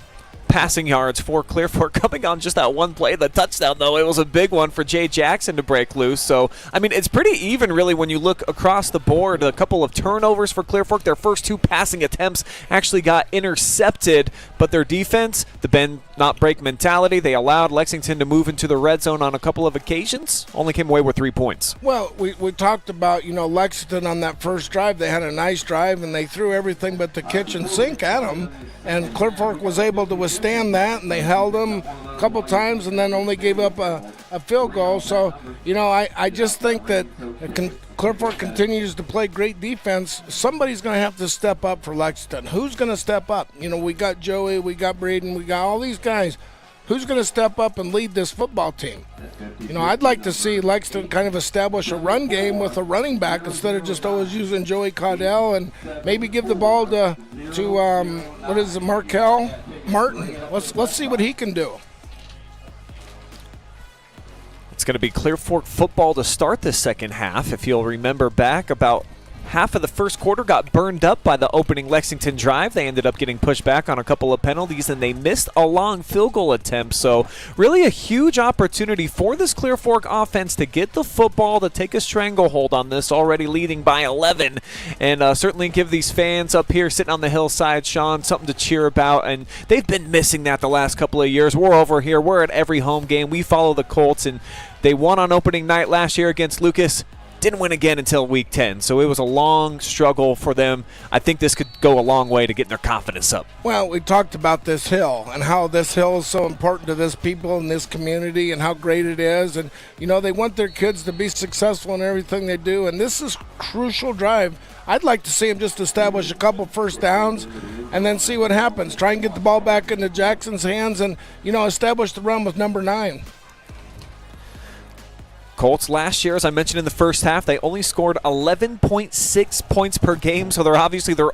passing yards for Clear Fork coming on just that one play, the touchdown, though. It was a big one for Jay Jackson to break loose. So, I mean, it's pretty even, really, when you look across the board. A couple of turnovers for Clear Fork. Their first two passing attempts actually got intercepted, but their defense, the bend, not break mentality, they allowed Lexington to move into the red zone on a couple of occasions, only came away with 3 points. Well, we talked about, you know, Lexington on that first drive. They had a nice drive, and they threw everything but the kitchen sink at them, and Clear Fork was able to withstand that, and they held them a couple times and then only gave up a field goal. So, you know, I just think that Clear Fork continues to play great defense. Somebody's going to have to step up for Lexington. Who's going to step up? You know, we got Joey, we got Braden, we got all these guys. Who's going to step up and lead this football team? You know, I'd like to see Lexington kind of establish a run game with a running back instead of just always using Joey Caudell, and maybe give the ball to what is it, Markel Martin. Let's see what he can do. It's going to be Clear Fork football to start the second half. If you'll remember back about half of the first quarter got burned up by the opening Lexington drive. They ended up getting pushed back on a couple of penalties, and they missed a long field goal attempt. So really a huge opportunity for this Clear Fork offense to get the football, to take a stranglehold on this, already leading by 11, and certainly give these fans up here sitting on the hillside, Sean, something to cheer about. And they've been missing that the last couple of years. We're over here. We're at every home game. We follow the Colts, and they won on opening night last year against Lucas. Didn't win again until week 10, so it was a long struggle for them. I think this could go a long way to getting their confidence up. Well, we talked about this hill and how this hill is so important to this people and this community and how great it is. And, you know, they want their kids to be successful in everything they do, and this is a crucial drive. I'd like to see them just establish a couple first downs and then see what happens. Try and get the ball back into Jackson's hands and, you know, establish the run with number 9. Colts last year, as I mentioned in the first half, they only scored 11.6 points per game, so they're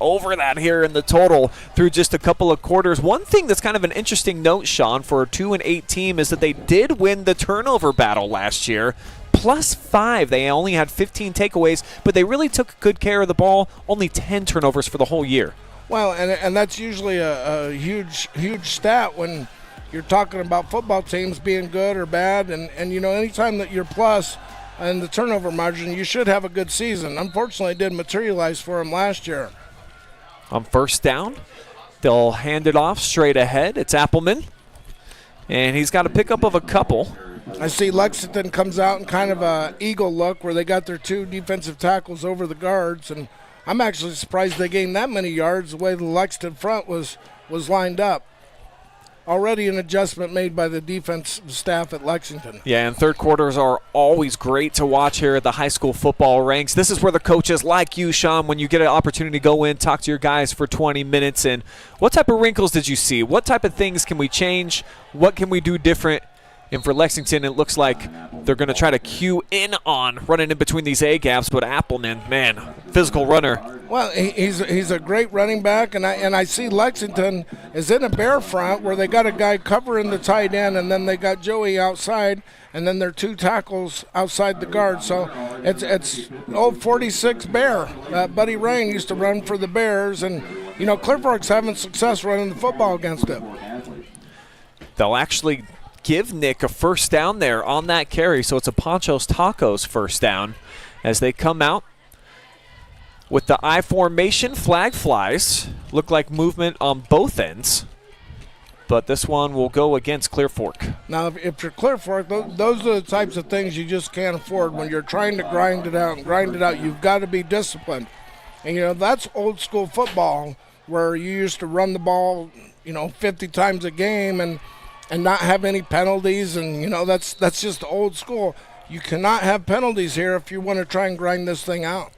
over that here in the total through just a couple of quarters. One thing that's kind of an interesting note, Sean, for a 2-8 team is that they did win the turnover battle last year, +5. They only had 15 takeaways, but they really took good care of the ball, only 10 turnovers for the whole year. Well, and that's usually a huge stat when you're talking about football teams being good or bad, and you know, anytime that you're plus and the turnover margin, you should have a good season. Unfortunately, it didn't materialize for them last year. On first down, they'll hand it off straight ahead. It's Appleman, and he's got a pickup of a couple. I see Lexington comes out in kind of a eagle look where they got their 2 defensive tackles over the guards, and I'm actually surprised they gained that many yards the way the Lexington front was lined up. Already an adjustment made by the defense staff at Lexington. Yeah, and third quarters are always great to watch here at the high school football ranks. This is where the coaches like you, Sean, when you get an opportunity to go in, talk to your guys for 20 minutes. And what type of wrinkles did you see? What type of things can we change? What can we do different? And for Lexington, it looks like they're going to try to cue in on running in between these A-gaps, but Appleman, man, physical runner. Well, he's a great running back, and I see Lexington is in a bear front where they got a guy covering the tight end, and then they got Joey outside, and then their 2 tackles outside the guard. So it's old 46 Bear. Buddy Rain used to run for the Bears, and, you know, Clear Fork's having success running the football against it. They'll actually give Nick a first down there on that carry, so it's a Panchos Tacos first down as they come out with the I formation. Flag flies. Look like movement on both ends, but this one will go against Clear Fork. Now, if you're Clear Fork, those are the types of things you just can't afford. When you're trying to grind it out, you've got to be disciplined. And, you know, that's old school football where you used to run the ball, you know, 50 times a game and not have any penalties, and, you know, that's just old school. You cannot have penalties here if you want to try and grind this thing out.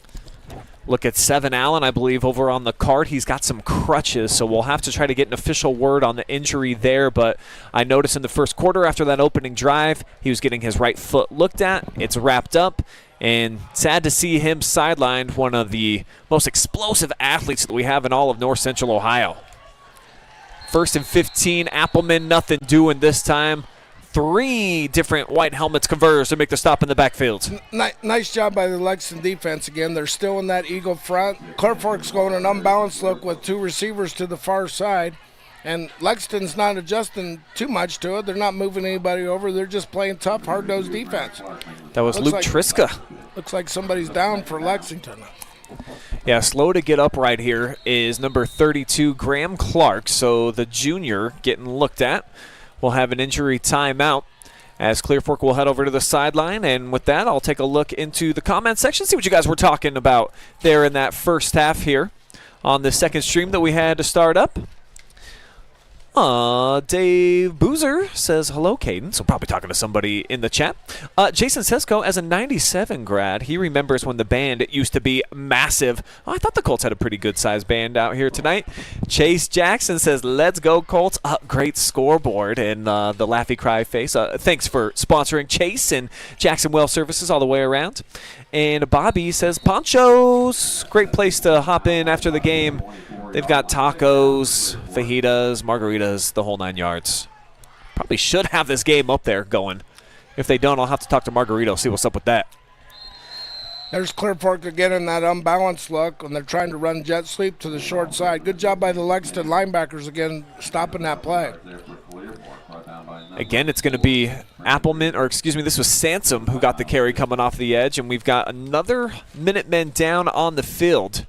Look at Seven Allen, I believe, over on the cart. He's got some crutches, so we'll have to try to get an official word on the injury there. But I noticed in the first quarter after that opening drive, he was getting his right foot looked at. It's wrapped up, and sad to see him sidelined, one of the most explosive athletes that we have in all of North Central Ohio. 1st and 15, Appleman, nothing doing this time. 3 different white helmets converge to make the stop in the backfield. Nice job by the Lexington defense again. They're still in that eagle front. Clear Fork's going an unbalanced look with 2 receivers to the far side. And Lexington's not adjusting too much to it. They're not moving anybody over. They're just playing tough, hard-nosed defense. That was Luke Triska. Looks like somebody's down for Lexington. Yeah, slow to get up right here is number 32, Graham Clark. So the junior getting looked at will have an injury timeout as Clear Fork will head over to the sideline. And with that, I'll take a look into the comment section, see what you guys were talking about there in that first half here on the second stream that we had to start up. Dave Boozer says, hello, Caden. So probably talking to somebody in the chat. Jason Sesko, as a 97 grad, he remembers when the band used to be massive. I thought the Colts had a pretty good-sized band out here tonight. Chase Jackson says, let's go, Colts. Great scoreboard. And the laughy cry face. Thanks for sponsoring Chase and Jackson Well Services all the way around. And Bobby says, Panchos, great place to hop in after the game. They've got tacos, fajitas, margaritas, the whole 9 yards. Probably should have this game up there going. If they don't, I'll have to talk to Margarito, see what's up with that. There's Clear Fork again in that unbalanced look when they're trying to run jet sweep to the short side. Good job by the Lexington linebackers again stopping that play. Again, it's going to be this was Sansom who got the carry coming off the edge, and we've got another Minutemen down on the field,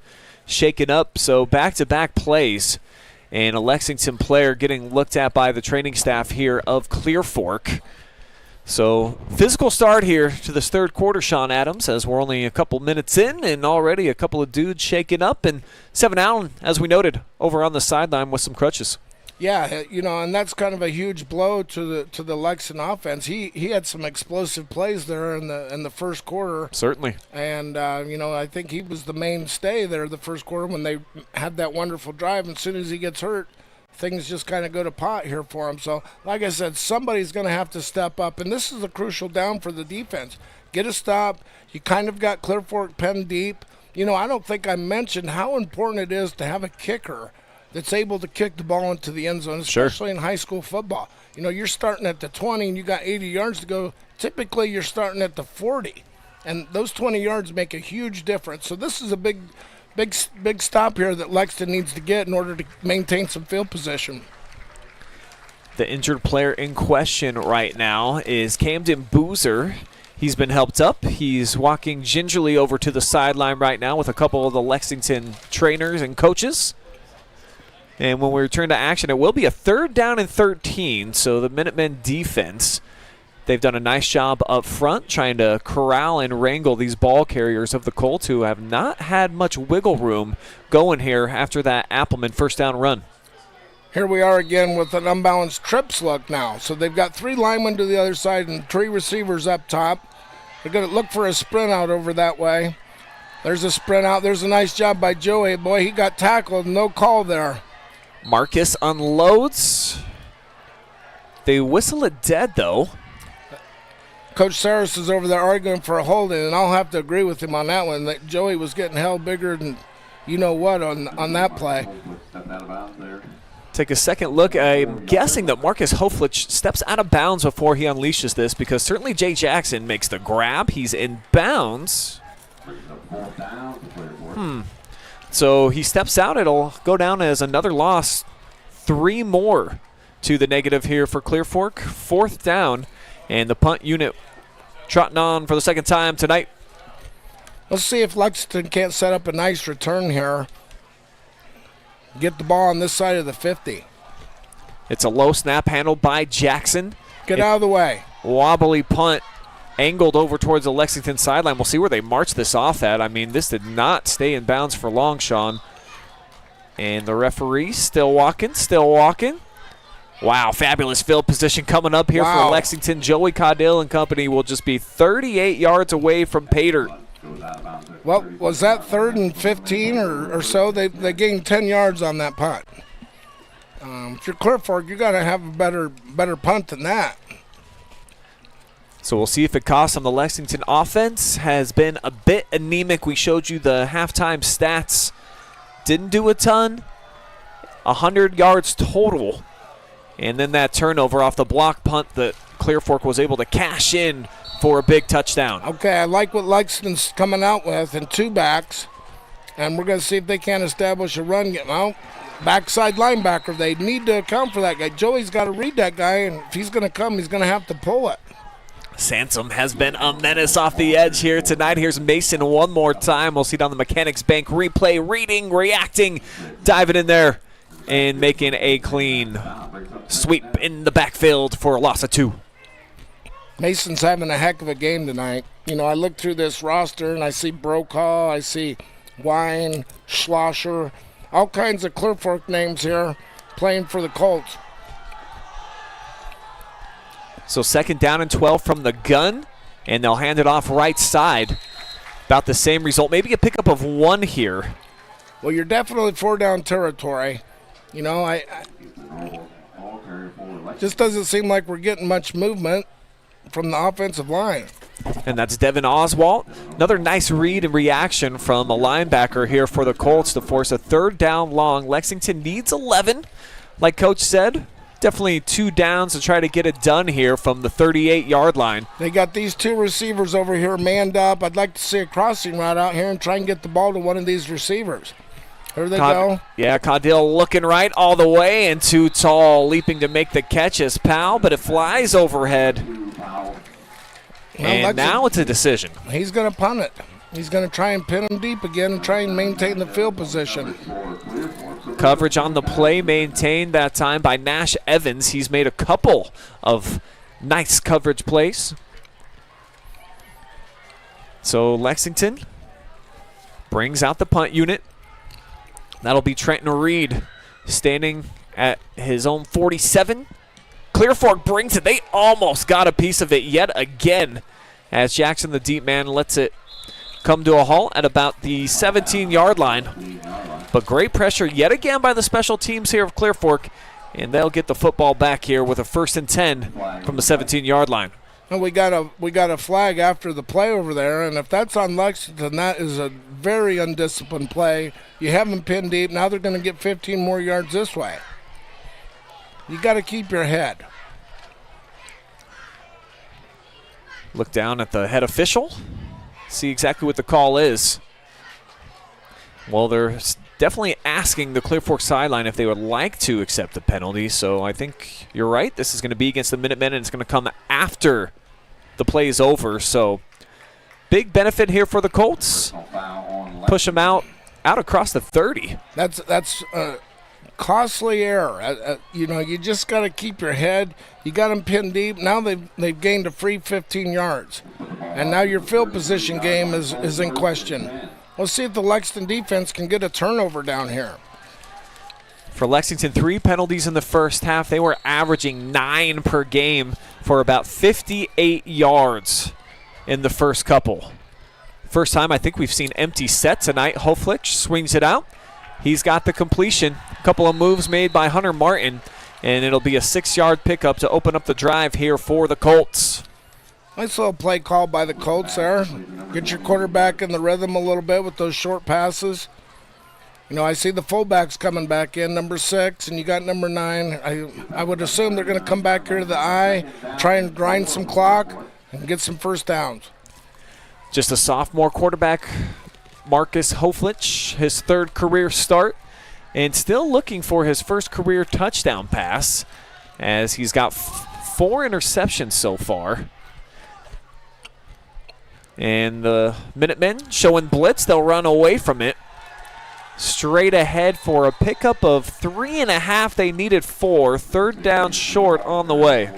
shaken up. So back-to-back plays, and a Lexington player getting looked at by the training staff here of Clear Fork. So physical start here to this third quarter, Sean Adams, as we're only a couple minutes in and already a couple of dudes shaken up. And Seven Allen, as we noted, over on the sideline with some crutches. Yeah, and that's kind of a huge blow to the Lexington offense. He had some explosive plays there in the first quarter. Certainly. And, I think he was the mainstay there the first quarter when they had that wonderful drive. And as soon as he gets hurt, things just kind of go to pot here for him. So, like I said, somebody's going to have to step up. And this is a crucial down for the defense. Get a stop. You kind of got Clear Fork penned deep. I don't think I mentioned how important it is to have a kicker that's able to kick the ball into the end zone, especially in high school football. You're starting at the 20 and you got 80 yards to go. Typically, you're starting at the 40. And those 20 yards make a huge difference. So this is a big stop here that Lexington needs to get in order to maintain some field position. The injured player in question right now is Camden Boozer. He's been helped up. He's walking gingerly over to the sideline right now with a couple of the Lexington trainers and coaches. And when we return to action, it will be a 3rd down and 13. So the Minutemen defense, they've done a nice job up front trying to corral and wrangle these ball carriers of the Colts, who have not had much wiggle room going here after that Appleman first down run. Here we are again with an unbalanced trips look now. So they've got 3 linemen to the other side and 3 receivers up top. They're going to look for a sprint out over that way. There's a sprint out. There's a nice job by Joey. Boy, he got tackled. No call there. Marcus unloads. They whistle it dead, though. Coach Saris is over there arguing for a holding, and I'll have to agree with him on that one. That Joey was getting held bigger than you-know-what on that play. Take a second look. I'm guessing that Marcus Hoflich steps out of bounds before he unleashes this, because certainly Jay Jackson makes the grab. He's in bounds. So he steps out. It'll go down as another loss. 3 more to the negative here for Clear Fork. 4th down, and the punt unit trotting on for the second time tonight. Let's see if Lexington can't set up a nice return here. Get the ball on this side of the 50. It's a low snap handled by Jackson. Get out of the way. Wobbly punt angled over towards the Lexington sideline. We'll see where they march this off at. I mean, this did not stay in bounds for long, Sean. And the referee still walking. Wow, fabulous field position coming up here for Lexington. Joey Caudill and company will just be 38 yards away from Pater. Well, was that 3rd and 15 or so? They gained 10 yards on that punt. If you're Clear Fork, you got to have a better punt than that. So we'll see if it costs them. The Lexington offense has been a bit anemic. We showed you the halftime stats. Didn't do a ton. 100 yards total. And then that turnover off the block punt that Clear Fork was able to cash in for a big touchdown. Okay, I like what Lexington's coming out with in 2 backs. And we're going to see if they can establish a run game. Well, backside linebacker, they need to account for that guy. Joey's got to read that guy, and if he's going to come, he's going to have to pull it. Sansom has been a menace off the edge here tonight. Here's Mason one more time. We'll see it on the Mechanics Bank replay, reading, reacting, diving in there, and making a clean sweep in the backfield for a loss of 2. Mason's having a heck of a game tonight. I look through this roster, and I see Brokaw, I see Wine, Schlosser, all kinds of Clear Fork names here playing for the Colts. So 2nd down and 12 from the gun, and they'll hand it off right side. About the same result. Maybe a pickup of 1 here. Well, you're definitely 4-down territory. Just doesn't seem like we're getting much movement from the offensive line. And that's Devin Oswalt. Another nice read and reaction from a linebacker here for the Colts to force a 3rd down long. Lexington needs 11. Like Coach said, definitely 2 downs to try to get it done here from the 38-yard line. They got these 2 receivers over here manned up. I'd like to see a crossing route out here and try and get the ball to one of these receivers. Here they go. Yeah, Caudill looking right all the way, and Too Tall leaping to make the catch as Powell, but it flies overhead. And now it's a decision. He's going to punt it. He's going to try and pin him deep again and try and maintain the field position. Coverage on the play maintained that time by Nash Evans. He's made a couple of nice coverage plays. So Lexington brings out the punt unit. That'll be Trenton Reed standing at his own 47. Clear Fork brings it. They almost got a piece of it yet again as Jackson, the deep man, lets it come to a halt at about the 17-yard line. But great pressure yet again by the special teams here of Clear Fork, and they'll get the football back here with a 1st and 10 from the 17-yard line. And we got a flag after the play over there, and if that's on Lexington, that is a very undisciplined play. You have them pinned deep. Now they're going to get 15 more yards this way. You got to keep your head. Look down at the head official. See exactly what the call is. Well, they're definitely asking the Clear Fork sideline if they would like to accept the penalty. So I think you're right. This is going to be against the Minutemen, and it's going to come after the play is over. So big benefit here for the Colts. Push them out across the 30. That's a costly error. You just got to keep your head. You got them pinned deep. Now they've gained a free 15 yards. And now your field position game is in question. Let's see if the Lexington defense can get a turnover down here. For Lexington, 3 penalties in the first half. They were averaging 9 per game for about 58 yards in the first couple. First time I think we've seen empty set tonight. Hoflich swings it out. He's got the completion. A couple of moves made by Hunter Martin, and it'll be a 6-yard pickup to open up the drive here for the Colts. Nice little play call by the Colts there. Get your quarterback in the rhythm a little bit with those short passes. I see the fullbacks coming back in, number 6, and you got number 9. I would assume they're going to come back here to the I, try and grind some clock, and get some first downs. Just a sophomore quarterback, Marcus Hoflich, his 3rd career start, and still looking for his first career touchdown pass, as he's got 4 interceptions so far. And the Minutemen showing blitz. They'll run away from it. Straight ahead for a pickup of 3.5. They needed 4. 3rd down short on the way.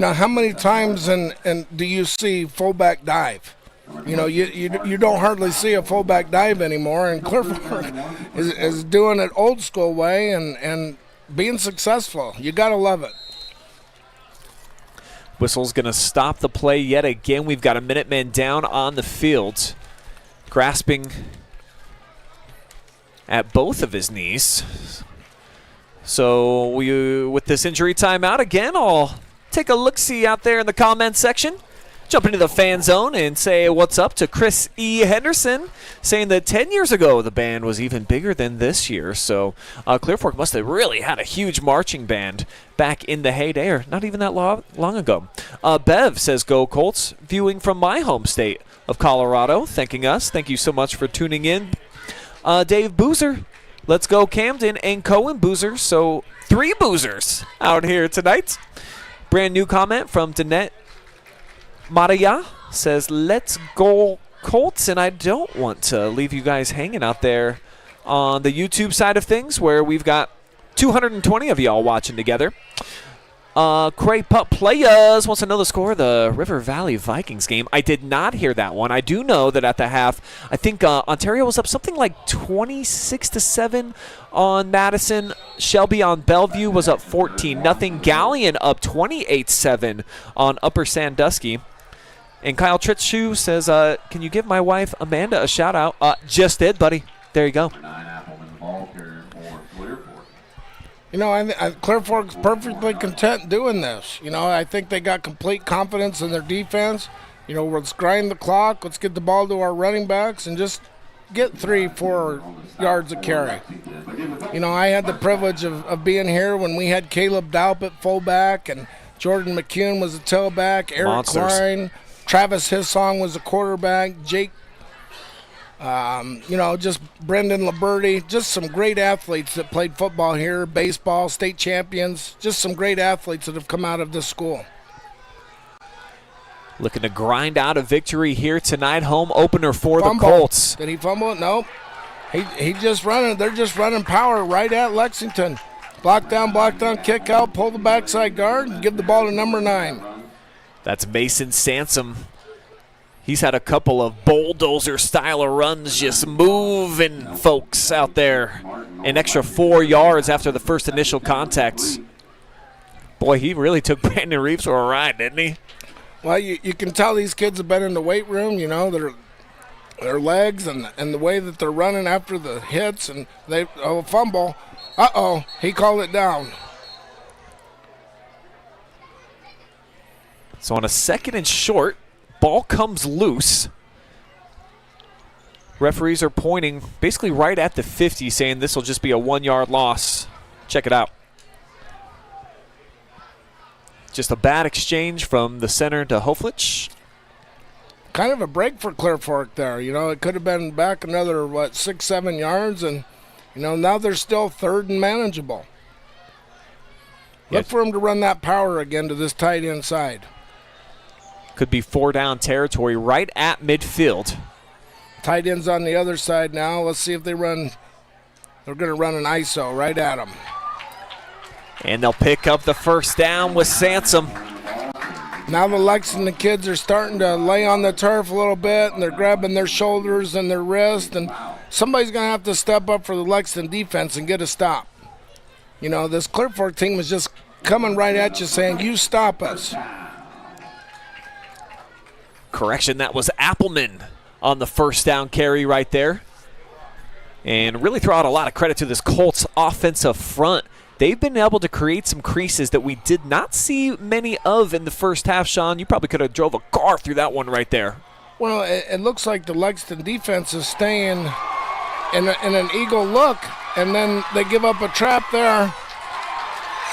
How many times and do you see fullback dive? You don't hardly see a fullback dive anymore, and Clear Fork is doing it old school way and being successful. You got to love it. Whistle's going to stop the play yet again. We've got a Minuteman down on the field, grasping at both of his knees. So with this injury timeout again, I'll take a look-see out there in the comment section. Jump into the fan zone and say what's up to Chris E. Henderson, saying that 10 years ago the band was even bigger than this year. So Clear Fork must have really had a huge marching band back in the heyday, or not even that long ago. Bev says, "Go Colts," viewing from my home state of Colorado, thanking us. Thank you so much for tuning in. Dave Boozer, let's go Camden, and Cohen Boozer. So 3 Boozers out here tonight. Brand new comment from Danette Maria says, "Let's go Colts," and I don't want to leave you guys hanging out there on the YouTube side of things, where we've got 220 of y'all watching together. Cray Pup Playas wants to know the score of the River Valley Vikings game. I did not hear that one. I do know that at the half, I think Ontario was up something like 26-7 on Madison. Shelby on Bellevue was up 14-0. Galleon up 28-7 on Upper Sandusky. And Kyle Tritzshoe says, "Can you give my wife Amanda a shout out?" Just did, buddy. There you go. Clear Fork's perfectly content doing this. I think they got complete confidence in their defense. Let's grind the clock. Let's get the ball to our running backs and just get 3-4 yards a carry. You know, I had the privilege of being here when we had Caleb Daup at fullback and Jordan McCune was a tailback, Eric Monsters. Klein, Travis Hissong was a quarterback, Jake, just Brendan Liberty, just some great athletes that played football here, baseball, state champions, just some great athletes that have come out of this school. Looking to grind out a victory here tonight, home opener for Fumble. the Colts. Did he fumble it? Nope. He just running. They're just running power right at Lexington. Block down, kick out, pull the backside guard, and give the ball to number 9. That's Mason Sansom. He's had a couple of bulldozer style of runs, just moving folks out there. An extra 4 yards after the first initial contacts. Boy, he really took Brandon Reeves for a ride, didn't he? Well, you can tell these kids have been in the weight room, you know, their legs and the way that they're running after the hits, and they fumble. Uh-oh, he called it down. So on a 2nd and short, ball comes loose. Referees are pointing basically right at the 50, saying this will just be a 1-yard loss. Check it out. Just a bad exchange from the center to Hoflich. Kind of a break for Clear Fork there. You know, it could have been back another, 6-7 yards, and, now they're still 3rd and manageable. Look for him to run that power again to this tight end side. Could be 4-down territory right at midfield. Tight end's on the other side now. Let's see if they run. They're going to run an ISO right at him. And they'll pick up the 1st down with Sansom. Now the Lexington kids are starting to lay on the turf a little bit, and they're grabbing their shoulders and their wrists, and somebody's going to have to step up for the Lexington defense and get a stop. This Clear Fork team was just coming right at you saying, you stop us. Correction, that was Appleman on the 1st down carry right there. And really throw out a lot of credit to this Colts offensive front. They've been able to create some creases that we did not see many of in the first half, Sean. You probably could have drove a car through that one right there. Well, it looks like the Lexington defense is staying in an eagle look, and then they give up a trap there.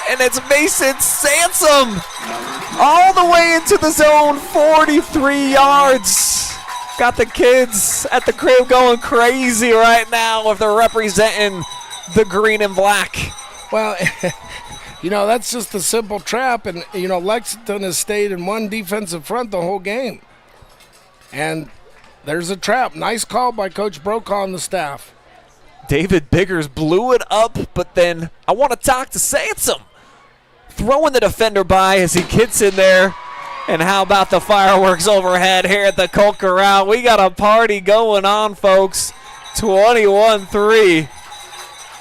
And it's Mason Sansom all the way into the zone, 43 yards. Got the kids at the crib going crazy right now if they're representing the green and black. Well, that's just a simple trap, and, Lexington has stayed in one defensive front the whole game. And there's a trap. Nice call by Coach Brokaw and the staff. David Biggers blew it up, but then I want to talk to Sansom. Throwing the defender by as he gets in there. And how about the fireworks overhead here at the Colt Corral? We got a party going on, folks. 21-3.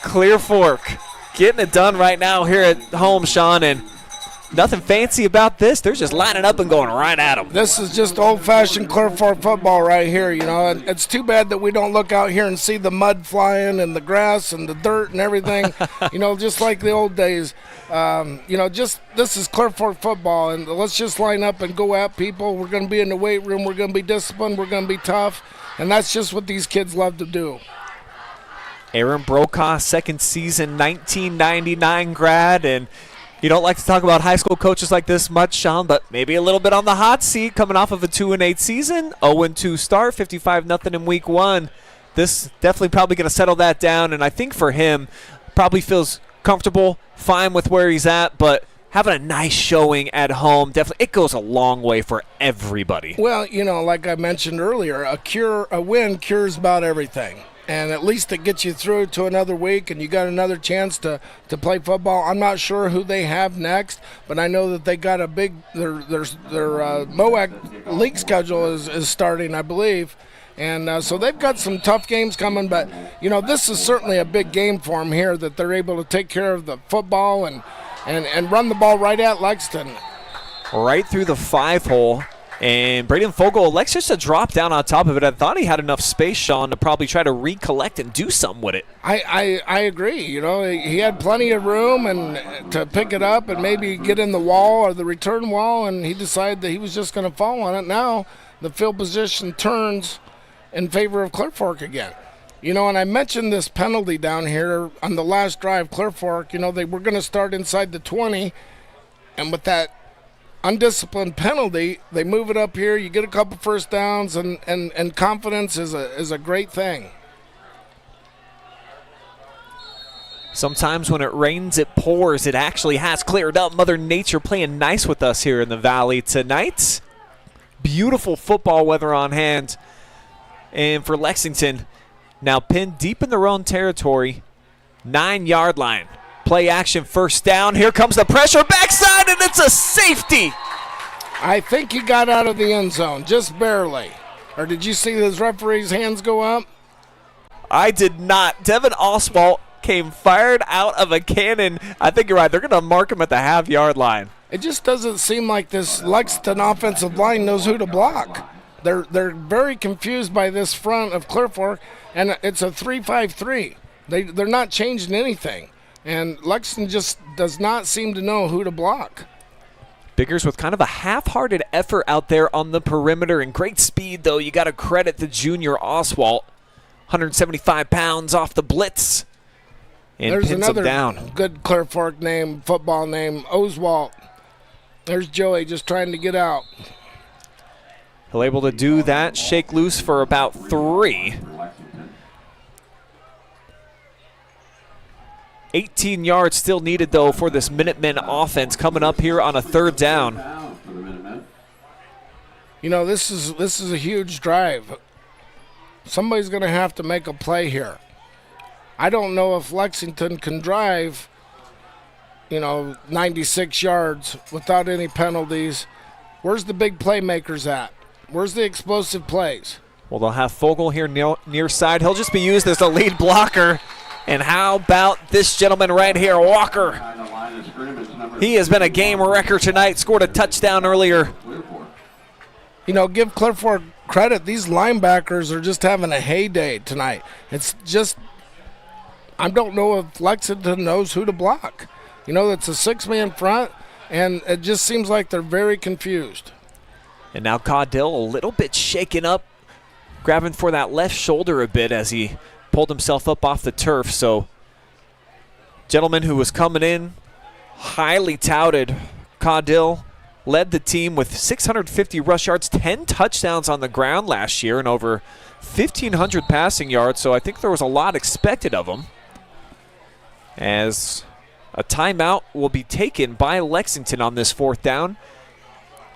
Clear Fork getting it done right now here at home, Sean, and nothing fancy about this. They're just lining up and going right at them. This is just old-fashioned Clear Fork football right here, and it's too bad that we don't look out here and see the mud flying and the grass and the dirt and everything, just like the old days. This is Clear Fork football, and let's just line up and go at people. We're going to be in the weight room. We're going to be disciplined. We're going to be tough, and that's just what these kids love to do. Aaron Brokaw, 2nd season, 1999 grad, and you don't like to talk about high school coaches like this much, Sean, but maybe a little bit on the hot seat coming off of a 2-8 season, 0-2 start, 55-0 in week 1. This definitely probably going to settle that down, and I think for him, probably feels comfortable, fine with where he's at, but having a nice showing at home, definitely, it goes a long way for everybody. Well, like I mentioned earlier, a win cures about everything. And at least it gets you through to another week, and you got another chance to play football. I'm not sure who they have next, but I know that they got a big their MOAC league schedule is starting, I believe, and so they've got some tough games coming. But this is certainly a big game for them here, that they're able to take care of the football and run the ball right at Lexington. Right through the 5-hole. And Braden Fogel elects just to drop down on top of it. I thought he had enough space, Sean, to probably try to recollect and do something with it. I agree. He had plenty of room and to pick it up and maybe get in the wall or the return wall, and he decided that he was just going to fall on it. Now the field position turns, in favor of Clear Fork again. You know, and I mentioned this penalty down here on the last drive, Clear Fork, you know, they were going to start inside the 20, and with that undisciplined penalty, they move it up here, you get a couple first downs, and confidence is a great thing. Sometimes when it rains, it pours. It actually has cleared up. Mother Nature playing nice with us here in the Valley tonight. Beautiful football weather on hand. And for Lexington, now pinned deep in their own territory, 9-yard line. Play action, first down. Here comes the pressure, backside, and it's a safety. I think he got out of the end zone, just barely. Or did you see his referee's hands go up? I did not. Devin Oswalt came fired out of a cannon. I think you're right. They're going to mark him at the half-yard line. It just doesn't seem like this Lexington offensive line knows who to block. They're very confused by this front of Clear Fork, and it's a 3-5-3. They're not changing anything, and Lexington just does not seem to know who to block. Biggers with kind of a half-hearted effort out there on the perimeter and great speed, though. You got to credit the junior Oswalt, 175 pounds off the blitz. And there's pins another him down. Good Clear Fork name, football name, Oswalt. There's Joey just trying to get out. He'll able to do that, shake loose for about 3. 18 yards still needed, though, for this Minutemen offense coming up here on a 3rd down. You know, this is a huge drive. Somebody's going to have to make a play here. I don't know if Lexington can drive, 96 yards without any penalties. Where's the big playmakers at? Where's the explosive plays? Well, they'll have Fogel here near side. He'll just be used as the lead blocker. And how about this gentleman right here, Walker? He has been a game wrecker tonight, scored a touchdown earlier. Give Clear Fork credit. These linebackers are just having a heyday tonight. It's just, I don't know if Lexington knows who to block. It's a 6-man front, and it just seems like they're very confused. And now Caudill a little bit shaken up, grabbing for that left shoulder a bit as he pulled himself up off the turf. So, gentleman who was coming in, highly touted, Caudill, led the team with 650 rush yards, 10 touchdowns on the ground last year, and over 1,500 passing yards. So I think there was a lot expected of him. As a timeout will be taken by Lexington on this 4th down.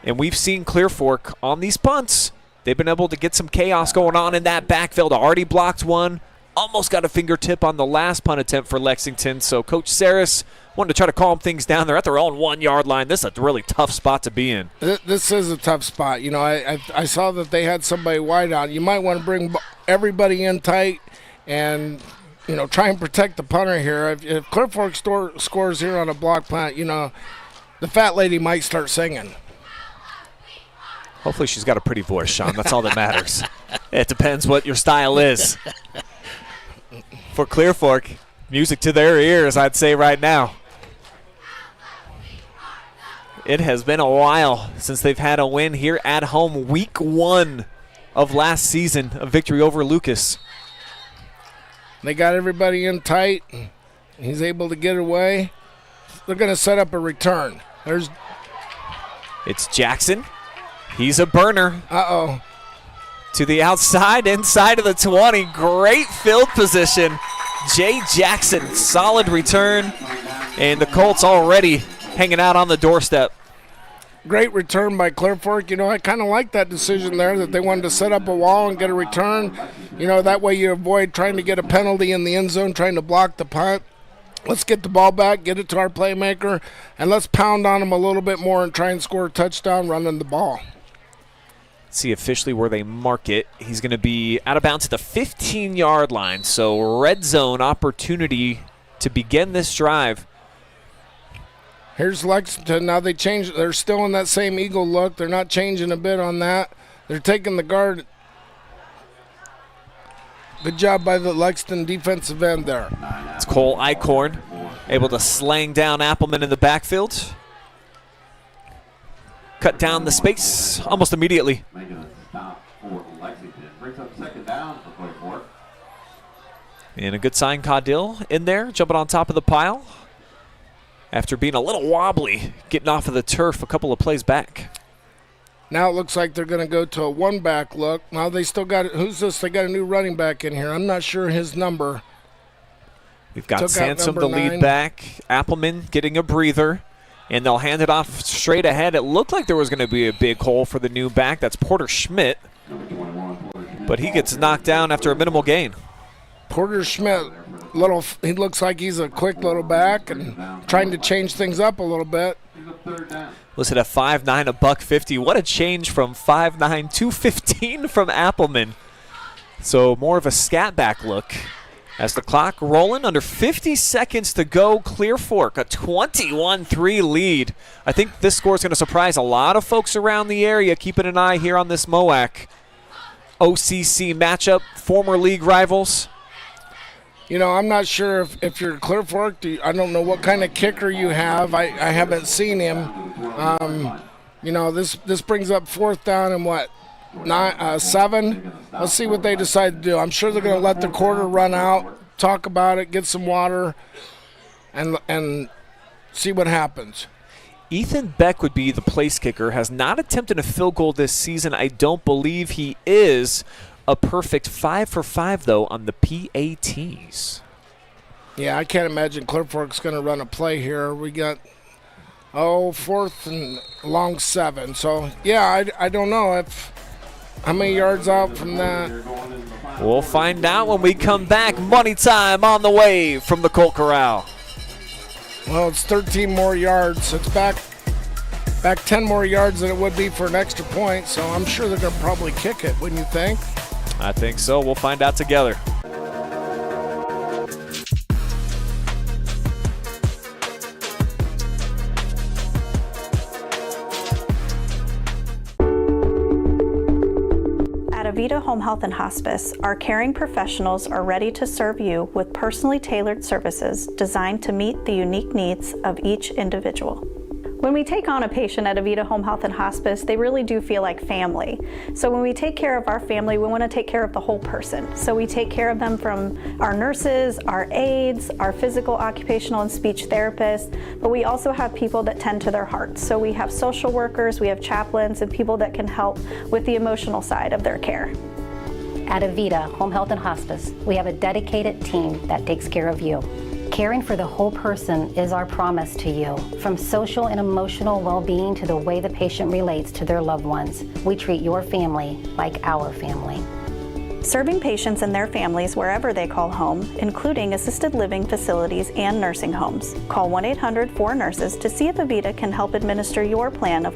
And we've seen Clear Fork on these punts. They've been able to get some chaos going on in that backfield. Already blocked one. Almost got a fingertip on the last punt attempt for Lexington. So Coach Saris wanted to try to calm things down. They're at their own 1-yard line. This is a really tough spot to be in. This is a tough spot. I saw that they had somebody wide out. You might want to bring everybody in tight and, try and protect the punter here. If Clear Fork scores here on a block punt, the fat lady might start singing. Hopefully she's got a pretty voice, Sean. That's all that matters. It depends what your style is. For Clear Fork, music to their ears, I'd say right now. It has been a while since they've had a win here at home. Week 1 of last season, a victory over Lucas. They got everybody in tight. He's able to get away. They're going to set up a return. It's Jackson. He's a burner. Uh-oh. To the outside, inside of the 20. Great field position. Jay Jackson, solid return. And the Colts already hanging out on the doorstep. Great return by Clear Fork. I kind of like that decision there that they wanted to set up a wall and get a return. That way you avoid trying to get a penalty in the end zone, trying to block the punt. Let's get the ball back, get it to our playmaker, and let's pound on them a little bit more and try and score a touchdown running the ball. See officially where they mark it. He's going to be out of bounds at the 15-yard line. So red zone opportunity to begin this drive. Here's Lexington. Now they changed. They're still in that same eagle look. They're not changing a bit on that. They're taking the guard. Good job by the Lexington defensive end there. It's Cole Eichhorn able to slang down Appleman in the backfield. Cut down the space almost immediately. And a good sign, Caudill in there, jumping on top of the pile after being a little wobbly, getting off of the turf a couple of plays back. Now it looks like they're going to go to a one-back look. Now they still got – who's this? They got a new running back in here. I'm not sure his number. We've got Took out Sansom, the number 9. lead back. Appleman getting a breather. And they'll hand it off straight ahead. It looked like there was going to be a big hole for the new back. That's Porter Schmidt. But he gets knocked down after a minimal gain. Porter Schmidt, he looks like he's a quick little back and trying to change things up a little bit. Listed at 5'9", a $150. What a change from 5'9", 215 from Appleman. So more of a scat back look. As the clock rolling, under 50 seconds to go, Clear Fork, a 21-3 lead. I think this score is going to surprise a lot of folks around the area, keeping an eye here on this MOAC OCC matchup, former league rivals. You know, I'm not sure if you're Clear Fork, I don't know what kind of kicker you have. I haven't seen him. You know, this brings up fourth down and what? 7. Let's see what they decide to do. I'm sure they're going to let the quarter run out, talk about it, get some water, and see what happens. Ethan Beck would be the place kicker. Has not attempted a field goal this season. I don't believe he is. A perfect 5 for 5, though, on the PATs. Yeah, I can't imagine Clear Fork's going to run a play here. We got, fourth and long 7. So, yeah, I don't know how many yards out from that. We'll find out when we come back. Money time on the way from the Colt Corral. Well, it's 13 more yards. It's back 10 more yards than it would be for an extra point, so I'm sure they're going to probably kick it, wouldn't you think? I think so. We'll find out together. At Avita Home Health and Hospice, our caring professionals are ready to serve you with personally tailored services designed to meet the unique needs of each individual. When we take on a patient at Avita Home Health and Hospice, they really do feel like family. So when we take care of our family, we want to take care of the whole person. So we take care of them from our nurses, our aides, our physical, occupational, and speech therapists, but we also have people that tend to their hearts. So we have social workers, we have chaplains, and people that can help with the emotional side of their care. At Avita Home Health and Hospice, we have a dedicated team that takes care of you. Caring for the whole person is our promise to you. From social and emotional well-being to the way the patient relates to their loved ones, we treat your family like our family. Serving patients and their families wherever they call home, including assisted living facilities and nursing homes. Call 1-800-4NURSES to see if Avita can help administer your plan of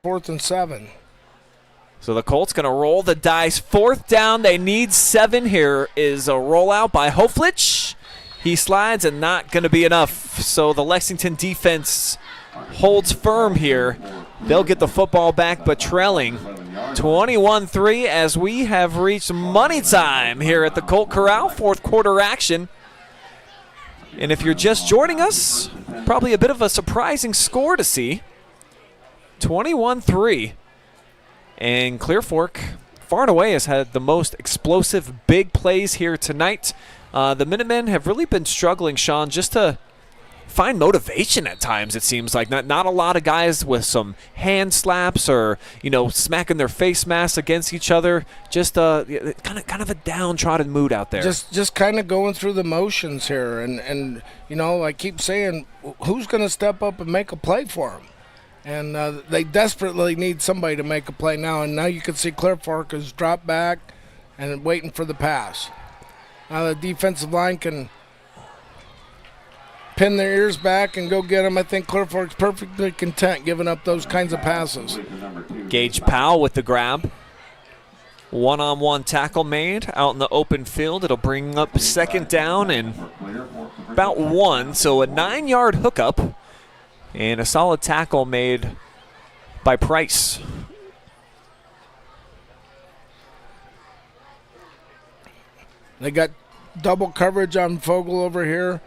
4th and 7. So the Colts going to roll the dice. 4th down. They need 7. Here is a rollout by Hoflich. He slides and not going to be enough. So the Lexington defense holds firm here. They'll get the football back, but trailing 21-3 as we have reached money time here at the Colt Corral. 4th quarter action. And if you're just joining us, probably a bit of a surprising score to see. 21-3. And Clear Fork, far and away, has had the most explosive big plays here tonight. The Minutemen have really been struggling, Sean, just to find motivation at times, it seems like. Not a lot of guys with some hand slaps or, smacking their face masks against each other. Just kind of a downtrodden mood out there. Just kind of going through the motions here. And I keep saying, who's going to step up and make a play for them? And they desperately need somebody to make a play now. And now you can see Clear Fork has dropped back and waiting for the pass. Now the defensive line can pin their ears back and go get them. I think Clear Fork's perfectly content giving up those kinds of passes. Gage Powell with the grab. One-on-one tackle made out in the open field. It'll bring up 2nd down and about 1. So a 9-yard hookup. And a solid tackle made by Price. They got double coverage on Fogel over here.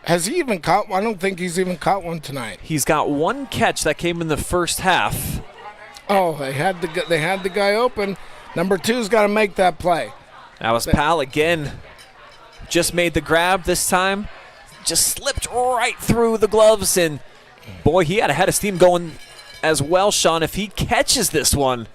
Has he even caught one? I don't think he's even caught one tonight. He's got 1 catch that came in the first half. Oh, they had the guy open. Number 2's got to make that play. That was Powell again. Just made the grab this time. Just slipped right through the gloves, and boy, he had a head of steam going as well, Sean. If he catches this one,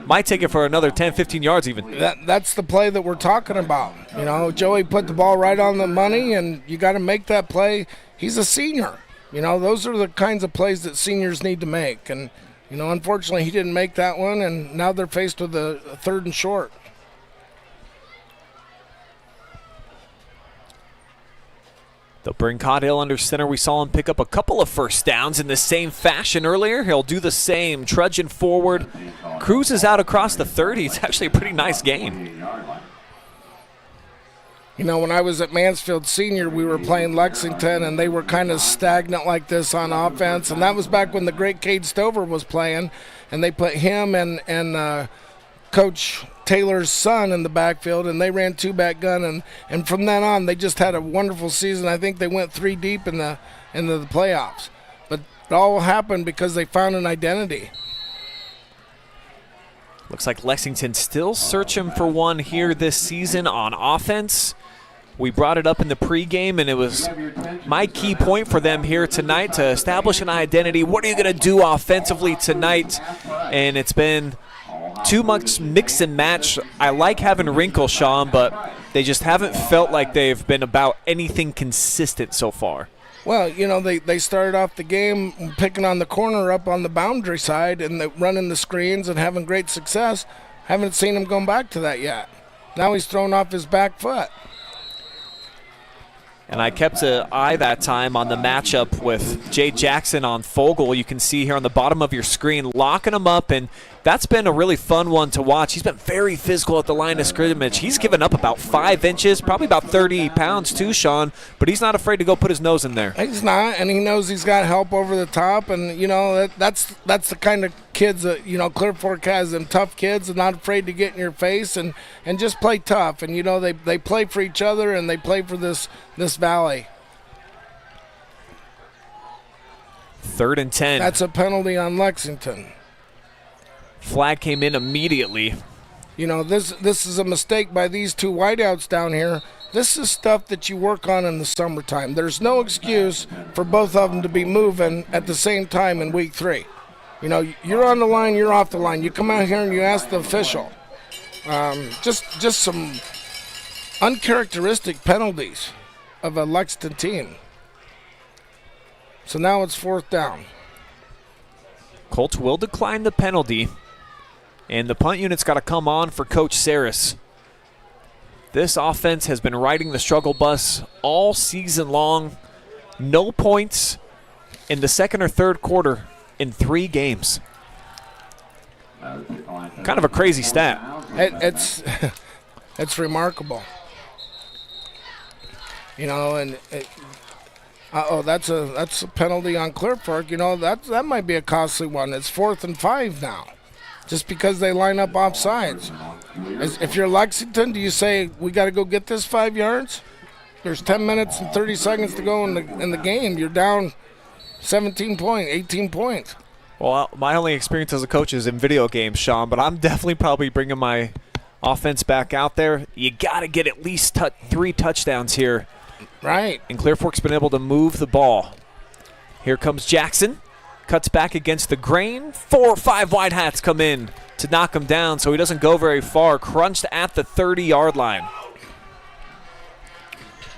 might take it for another 10, 15 yards even. That's the play that we're talking about. You know, Joey put the ball right on the money, and you got to make that play. He's a senior. You know, those are the kinds of plays that seniors need to make. And, you know, unfortunately, he didn't make that one, and now they're faced with a 3rd and short. They'll bring Caudill under center. We saw him pick up a couple of first downs in the same fashion earlier. He'll do the same, trudging forward, cruises out across the 30. It's actually a pretty nice gain. You know, when I was at Mansfield Senior, we were playing Lexington, and they were kind of stagnant like this on offense. And that was back when the great Cade Stover was playing, and they put him and Coach Taylor's son in the backfield, and they ran 2-back gun. And from then on, they just had a wonderful season. I think they went 3 deep into the playoffs. But it all happened because they found an identity. Looks like Lexington still searching for one here this season on offense. We brought it up in the pregame, and it was my key point for them here tonight to establish an identity. What are you going to do offensively tonight? And it's been too much mix and match. I like having wrinkle, Sean, but they just haven't felt like they've been about anything consistent so far. Well, you know, they started off the game picking on the corner up on the boundary side and running the screens and having great success. Haven't seen him going back to that yet. Now he's thrown off his back foot. And I kept an eye that time on the matchup with Jay Jackson on Fogel. You can see here on the bottom of your screen, locking him up, and that's been a really fun one to watch. He's been very physical at the line of scrimmage. He's given up about 5 inches, probably about 30 pounds too, Sean, but he's not afraid to go put his nose in there. He's not, and he knows he's got help over the top, and, you know, that's the kind of kids that, you know, Clear Fork has, them tough kids and not afraid to get in your face and just play tough. And, you know, they play for each other, and they play for this valley. 3rd and 10. That's a penalty on Lexington. Flag came in immediately. You know, this is a mistake by these 2 wideouts down here. This is stuff that you work on in the summertime. There's no excuse for both of them to be moving at the same time in week 3. You know, you're on the line, you're off the line. You come out here and you ask the official. Just some uncharacteristic penalties of a Lexington team. So now it's 4th down. Colts will decline the penalty, and the punt unit's got to come on for Coach Saris. This offense has been riding the struggle bus all season long. No points in the 2nd or 3rd quarter in 3 games. Kind of a crazy stat. It's remarkable. You know, and that's a penalty on Clear Fork. You know, that might be a costly one. It's 4th and 5 now, just because they line up off sides. If you're Lexington, do you say we got to go get this 5 yards? There's 10 minutes and 30 seconds to go in the game. You're down 18 points. Well, my only experience as a coach is in video games, Sean, but I'm definitely probably bringing my offense back out there. You got to get at least 3 touchdowns here. Right. And Clear Fork's been able to move the ball. Here comes Jackson. Cuts back against the grain. 4 or 5 wide hats come in to knock him down, so he doesn't go very far. Crunched at the 30-yard line.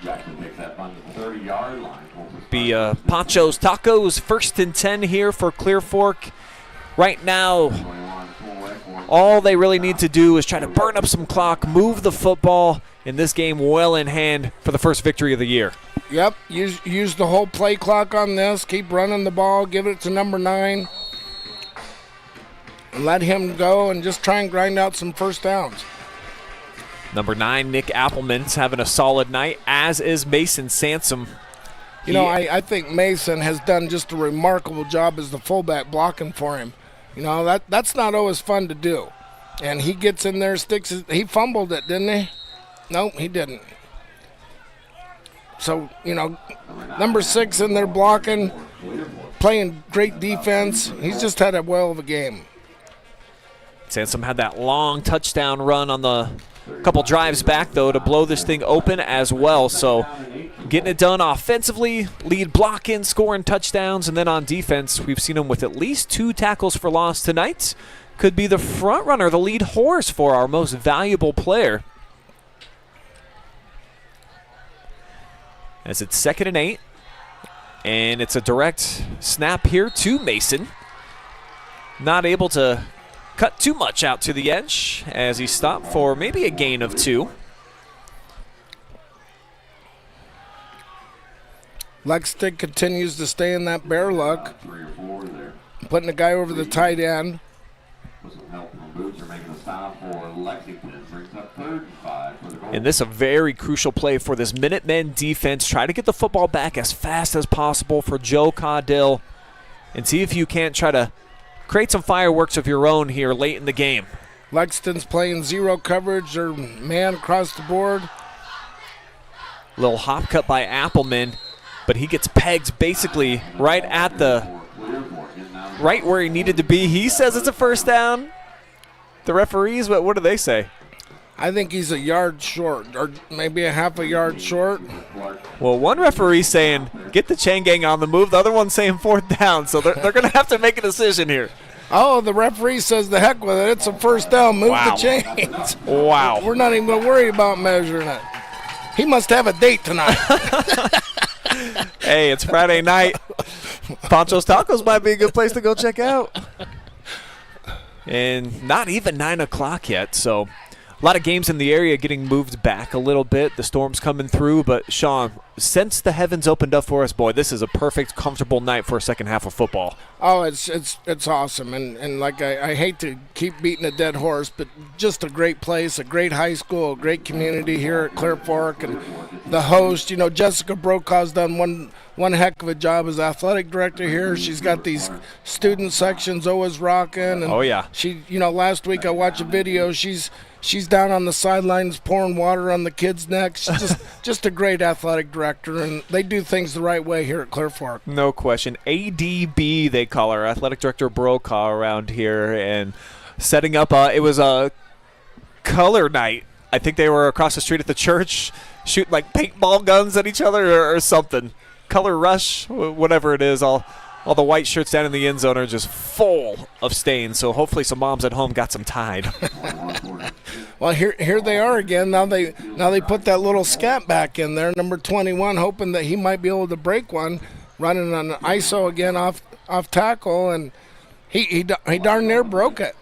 Jackson takes that on the 30-yard line. Be Panchos Tacos, 1st and 10 here for Clear Fork. Right now, all they really need to do is try to burn up some clock, move the football in this game well in hand for the first victory of the year. Yep, use the whole play clock on this. Keep running the ball, give it to number 9, and let him go and just try and grind out some first downs. Number 9, Nick Appleman's having a solid night, as is Mason Sansom. You know, I think Mason has done just a remarkable job as the fullback blocking for him. You know, that's not always fun to do. And he gets in there, he fumbled it, didn't he? No, he didn't. So, you know, number 6 in there blocking, playing great defense. He's just had a well of a game. Sansom had that long touchdown run on the couple drives back, though, to blow this thing open as well. So getting it done offensively, lead blocking, scoring touchdowns, and then on defense, we've seen him with at least 2 tackles for loss tonight. Could be the front runner, the lead horse for our most valuable player. As it's 2nd and 8, and it's a direct snap here to Mason. Not able to cut too much out to the edge as he stopped for maybe a gain of 2. Lexington continues to stay in that bear luck, 3 or 4 there. putting the guy over the tight end. With some help from Boots are making a stop for Lexington. Brings up 3rd and 5 for the goal. And this is a very crucial play for this Minutemen defense. Try to get the football back as fast as possible for Joe Caudill and see if you can't try to create some fireworks of your own here late in the game. Lexington's playing zero coverage or man across the board. Little hop cut by Appleman, but he gets pegged basically right at right where he needed to be. He says it's a first down. The referees, what do they say? I think he's a yard short, or maybe a half a yard short. Well, one referee saying get the chain gang on the move. The other one's saying 4th down. So they're going to have to make a decision here. Oh, the referee says the heck with it. It's a first down. Move Wow. the chains. Wow. We're not even going to worry about measuring it. He must have a date tonight. Hey, it's Friday night. Panchos Tacos might be a good place to go check out. And not even 9 o'clock yet, so a lot of games in the area getting moved back a little bit. The storm's coming through, but Sean, since the heavens opened up for us, boy, this is a perfect, comfortable night for a second half of football. Oh, it's awesome. And like I hate to keep beating a dead horse, but just a great place, a great high school, a great community here at Clear Fork. And the host, Jessica Brokaw's done one heck of a job as athletic director here. She's got these student sections always rocking. And Oh, yeah. She, last week I watched a video. She's down on the sidelines pouring water on the kids' necks. She's just a great athletic director, and they do things the right way here at Clear Fork. No question. ADB, they call her, Athletic Director Brokaw around here, and setting up, it was a color night. I think they were across the street at the church shooting like paintball guns at each other or something. Color rush, whatever it is, all the white shirts down in the end zone are just full of stains, so hopefully some moms at home got some Tide. Well, here they are again. Now they put that little scat back in there, number 21, hoping that he might be able to break one, running on ISO again off tackle, and he darn near broke it.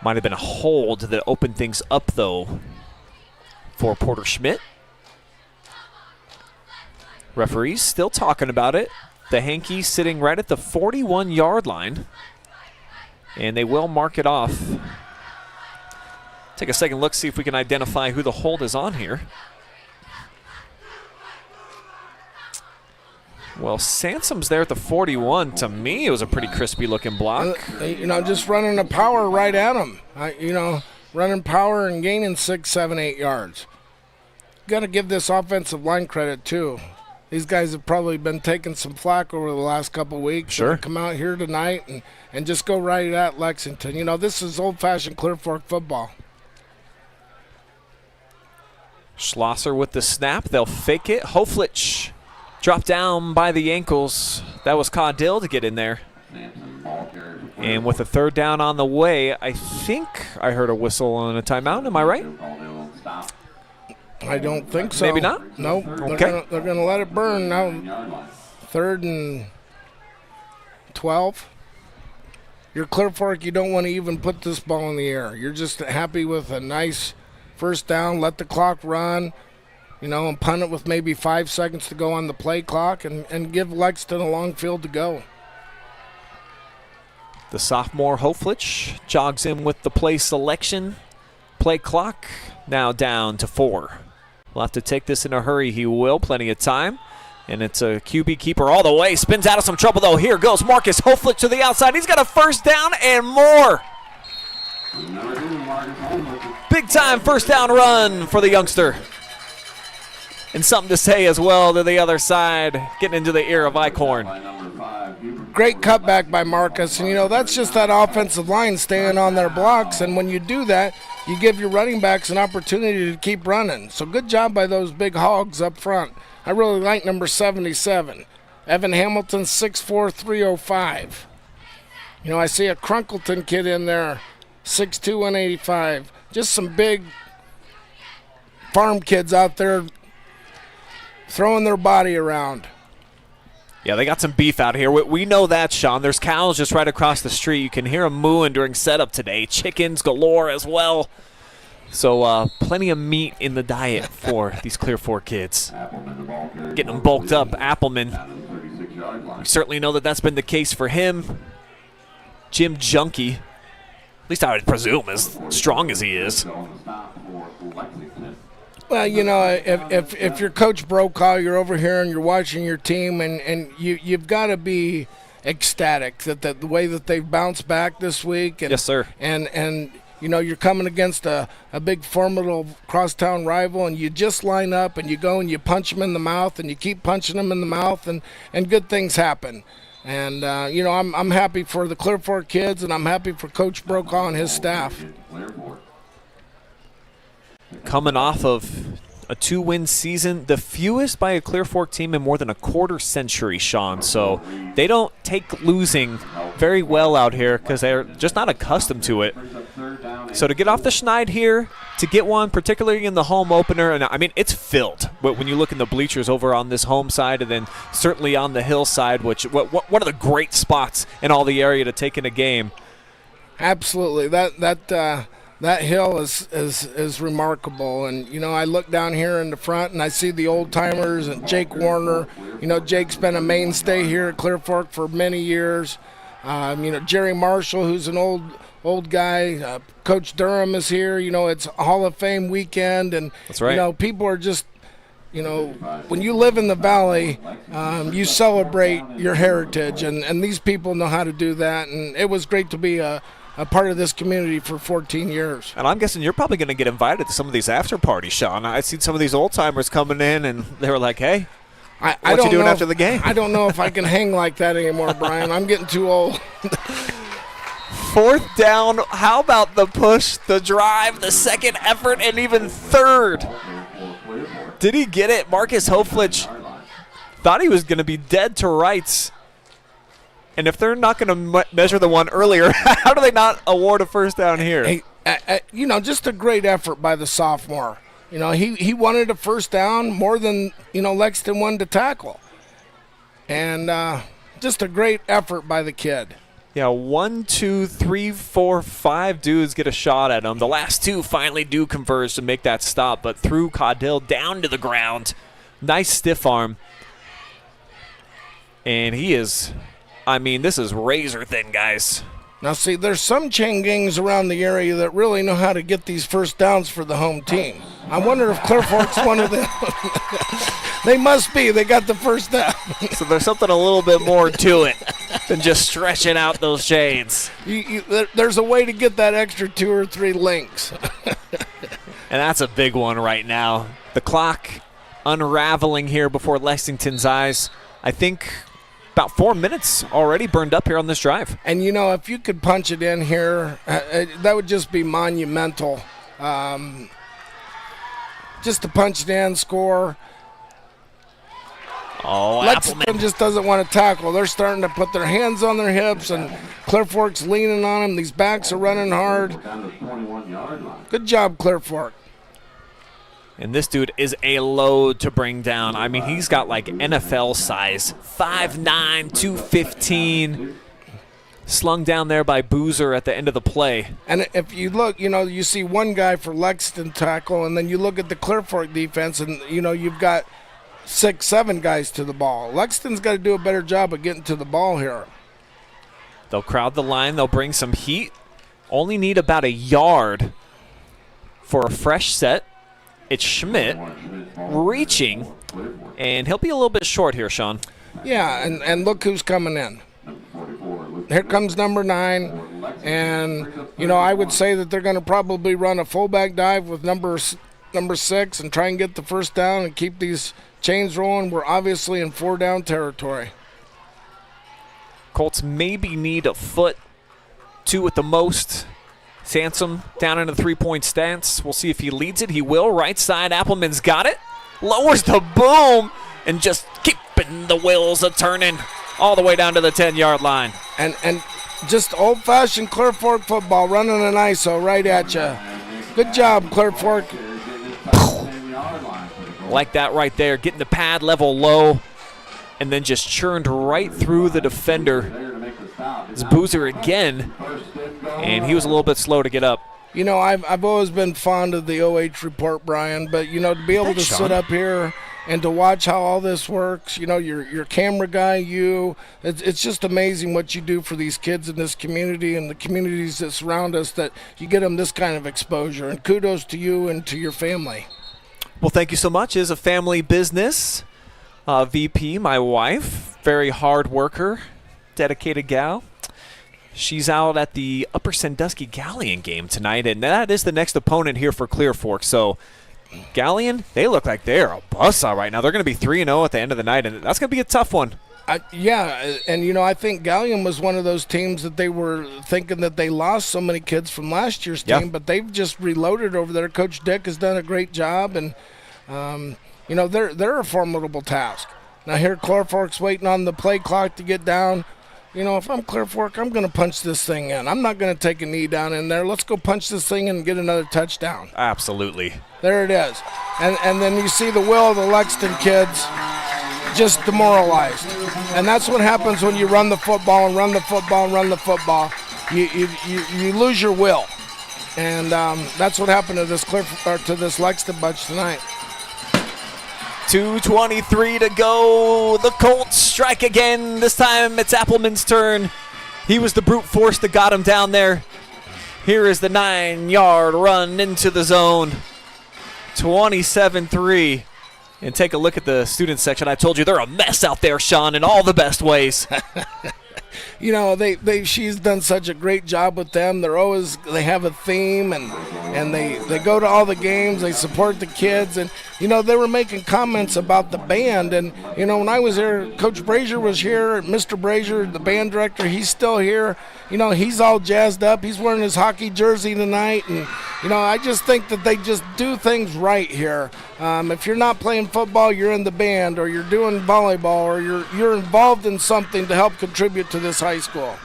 Might have been a hold that opened things up, though, for Porter Schmidt. Referees still talking about it. The hanky sitting right at the 41-yard line. And they will mark it off. Take a second look, see if we can identify who the hold is on here. Well, Sansom's there at the 41. To me, it was a pretty crispy-looking block. Just running a power right at him. Running power and gaining 6, 7, 8 yards. Got to give this offensive line credit, too. These guys have probably been taking some flack over the last couple of weeks. Sure. Come out here tonight and just go right at Lexington. This is old-fashioned Clear Fork football. Schlosser with the snap. They'll fake it. Hoflich dropped down by the ankles. That was Caudill to get in there. And with a 3rd down on the way, I think I heard a whistle on a timeout. Am I right? I don't think so. Maybe not? No. Okay. They're going to let it burn now. 3rd and 12. You're Clear Fork. You don't want to even put this ball in the air. You're just happy with a nice first down. Let the clock run, and punt it with maybe 5 seconds to go on the play clock and give Lexington a long field to go. The sophomore Hoflich jogs in with the play selection. Play clock now down to 4. We'll have to take this in a hurry. He will. Plenty of time. And it's a QB keeper all the way. Spins out of some trouble, though. Here goes Marcus Hoflich to the outside. He's got a first down and more. Big time first down run for the youngster. And something to say as well to the other side, getting into the ear of Eichhorn. By number 5, Hubert great cutback by Marcus. And, that's just that offensive line staying on their blocks. And when you do that, you give your running backs an opportunity to keep running. So good job by those big hogs up front. I really like number 77. Evan Hamilton, 6'4", 305. I see a Crunkleton kid in there, 6'2", 185. Just some big farm kids out there throwing their body around. Yeah, they got some beef out here. We know that, Sean. There's cows just right across the street. You can hear them mooing during setup today. Chickens galore as well. So plenty of meat in the diet for these Clear Fork kids. Getting them bulked up. Appleman, we certainly know that that's been the case for him. Jim Junkie, at least I would presume, as strong as he is. Well, if you're Coach Brokaw, you're over here and you're watching your team, and you've got to be ecstatic that the way that they've bounced back this week. And, yes, sir. And you're coming against a big formidable crosstown rival, and you just line up and you go and you punch them in the mouth, and you keep punching them in the mouth, and good things happen. And, I'm happy for the Clear Fork kids, and I'm happy for Coach Brokaw and his staff. Coming off of a 2-win season, the fewest by a Clear Fork team in more than a quarter century, Sean. So they don't take losing very well out here because they're just not accustomed to it. So to get off the schneid here, to get one, particularly in the home opener, and I mean, it's filled. But when you look in the bleachers over on this home side and then certainly on the hillside, which one of the great spots in all the area to take in a game. Absolutely. That hill is remarkable, and I look down here in the front and I see the old timers and Jake Warner. Jake's been a mainstay here at Clear Fork for many years. Jerry Marshall, who's an old guy. Coach Durham is here. It's a Hall of Fame weekend, and that's right. People are just. When you live in the valley, you celebrate your heritage, and these people know how to do that. And it was great to be a part of this community for 14 years. And I'm guessing you're probably going to get invited to some of these after parties, Sean. I've seen some of these old timers coming in, and they were like, "Hey, what you doing after the game?" I don't know if I can hang like that anymore, Brian. I'm getting too old. 4th down. How about the push, the drive, the second effort, and even third? Did he get it? Marcus Hoflich thought he was going to be dead to rights. And if they're not going to measure the one earlier, how do they not award a first down here? Hey, just a great effort by the sophomore. He wanted a first down more than, Lexington wanted to tackle. And just a great effort by the kid. Yeah, 1, 2, 3, 4, 5 dudes get a shot at him. The last two finally do converge to make that stop, but threw Caudill down to the ground. Nice stiff arm. And he is, this is razor thin, guys. Now, see, there's some chain gangs around the area that really know how to get these first downs for the home team. I wonder if Clear Fork's one of them. They must be. They got the first down. So there's something a little bit more to it than just stretching out those chains. There's a way to get that extra 2 or 3 links. And that's a big one right now. The clock unraveling here before Lexington's eyes. I think about 4 minutes already burned up here on this drive. And, if you could punch it in here, that would just be monumental. Just to punch it in, score. Oh, Lexington just doesn't want to tackle. They're starting to put their hands on their hips, and Clear Fork's leaning on them. These backs are running hard. Good job, Clear Fork. And this dude is a load to bring down. He's got like NFL size. 5'9", 215. Slung down there by Boozer at the end of the play. And if you look, you see one guy for Lexington tackle, and then you look at the Clear Fork defense, and, you've got 6, 7 guys to the ball. Lexington's got to do a better job of getting to the ball here. They'll crowd the line. They'll bring some heat. Only need about a yard for a fresh set. It's Schmidt reaching, and he'll be a little bit short here, Sean. Yeah, and look who's coming in. Here comes number 9, and, I would say that they're going to probably run a fullback dive with number 6 and try and get the first down and keep these chains rolling. We're obviously in 4-down territory. Colts maybe need a foot, 2 at the most. Sansom down in a 3-point stance. We'll see if he leads it. He will. Right side, Appleman's got it. Lowers the boom and just keeping the wheels a-turning all the way down to the 10-yard line. And just old-fashioned Clear Fork football, running an ISO right at you. Good job, Clear Fork. Like that right there, getting the pad level low and then just churned right through the defender. It's Boozer again, and he was a little bit slow to get up. You know, I've always been fond of the OH report, Brian, but, you know, to be able to sit up here and to watch how all this works, you know, your camera guy, it's just amazing what you do for these kids in this community and the communities that surround us, that you get them this kind of exposure. And kudos to you and to your family. Well, thank you so much. It's a family business. VP, my wife, very hard worker, dedicated gal. She's out at the Upper Sandusky Galleon game tonight, and that is the next opponent here for Clear Fork. So Galleon, they look like they're a buzzsaw right now. They're going to be 3-0 at the end of the night, and that's going to be a tough one. Yeah, and, you know, I think Galleon was one of those teams that they were thinking that they lost so many kids from last year's team, but they've just reloaded over there. Coach Dick has done a great job, and, you know, they're a formidable task. Now here Clear Fork's waiting on the play clock to get down. You know, if I'm Clear Fork, I'm going to punch this thing in. I'm not going to take a knee down in there. Let's go punch this thing in and get another touchdown. Absolutely. There it is. And then you see the will of the Lexington kids just demoralized. And that's what happens when you run the football and run the football and run the football. You lose your will. And that's what happened to this Lexington bunch tonight. 2:23 to go. The Colts strike again. This time it's Appleman's turn. He was the brute force that got him down there. Here is the 9-yard run into the zone. 27-3. And take a look at the student section. I told you they're a mess out there, Sean, in all the best ways. You know, she's done such a great job with them. They have a theme, and they go to all the games. They support the kids, and you know, they were making comments about the band. And you know, when I was there, Coach Brazier was here. Mr. Brazier, the band director, he's still here. You know, he's all jazzed up. He's wearing his hockey jersey tonight, and you know, I just think that they just do things right here. If you're not playing football, you're in the band, or you're doing volleyball, or you're involved in something to help contribute to this high school.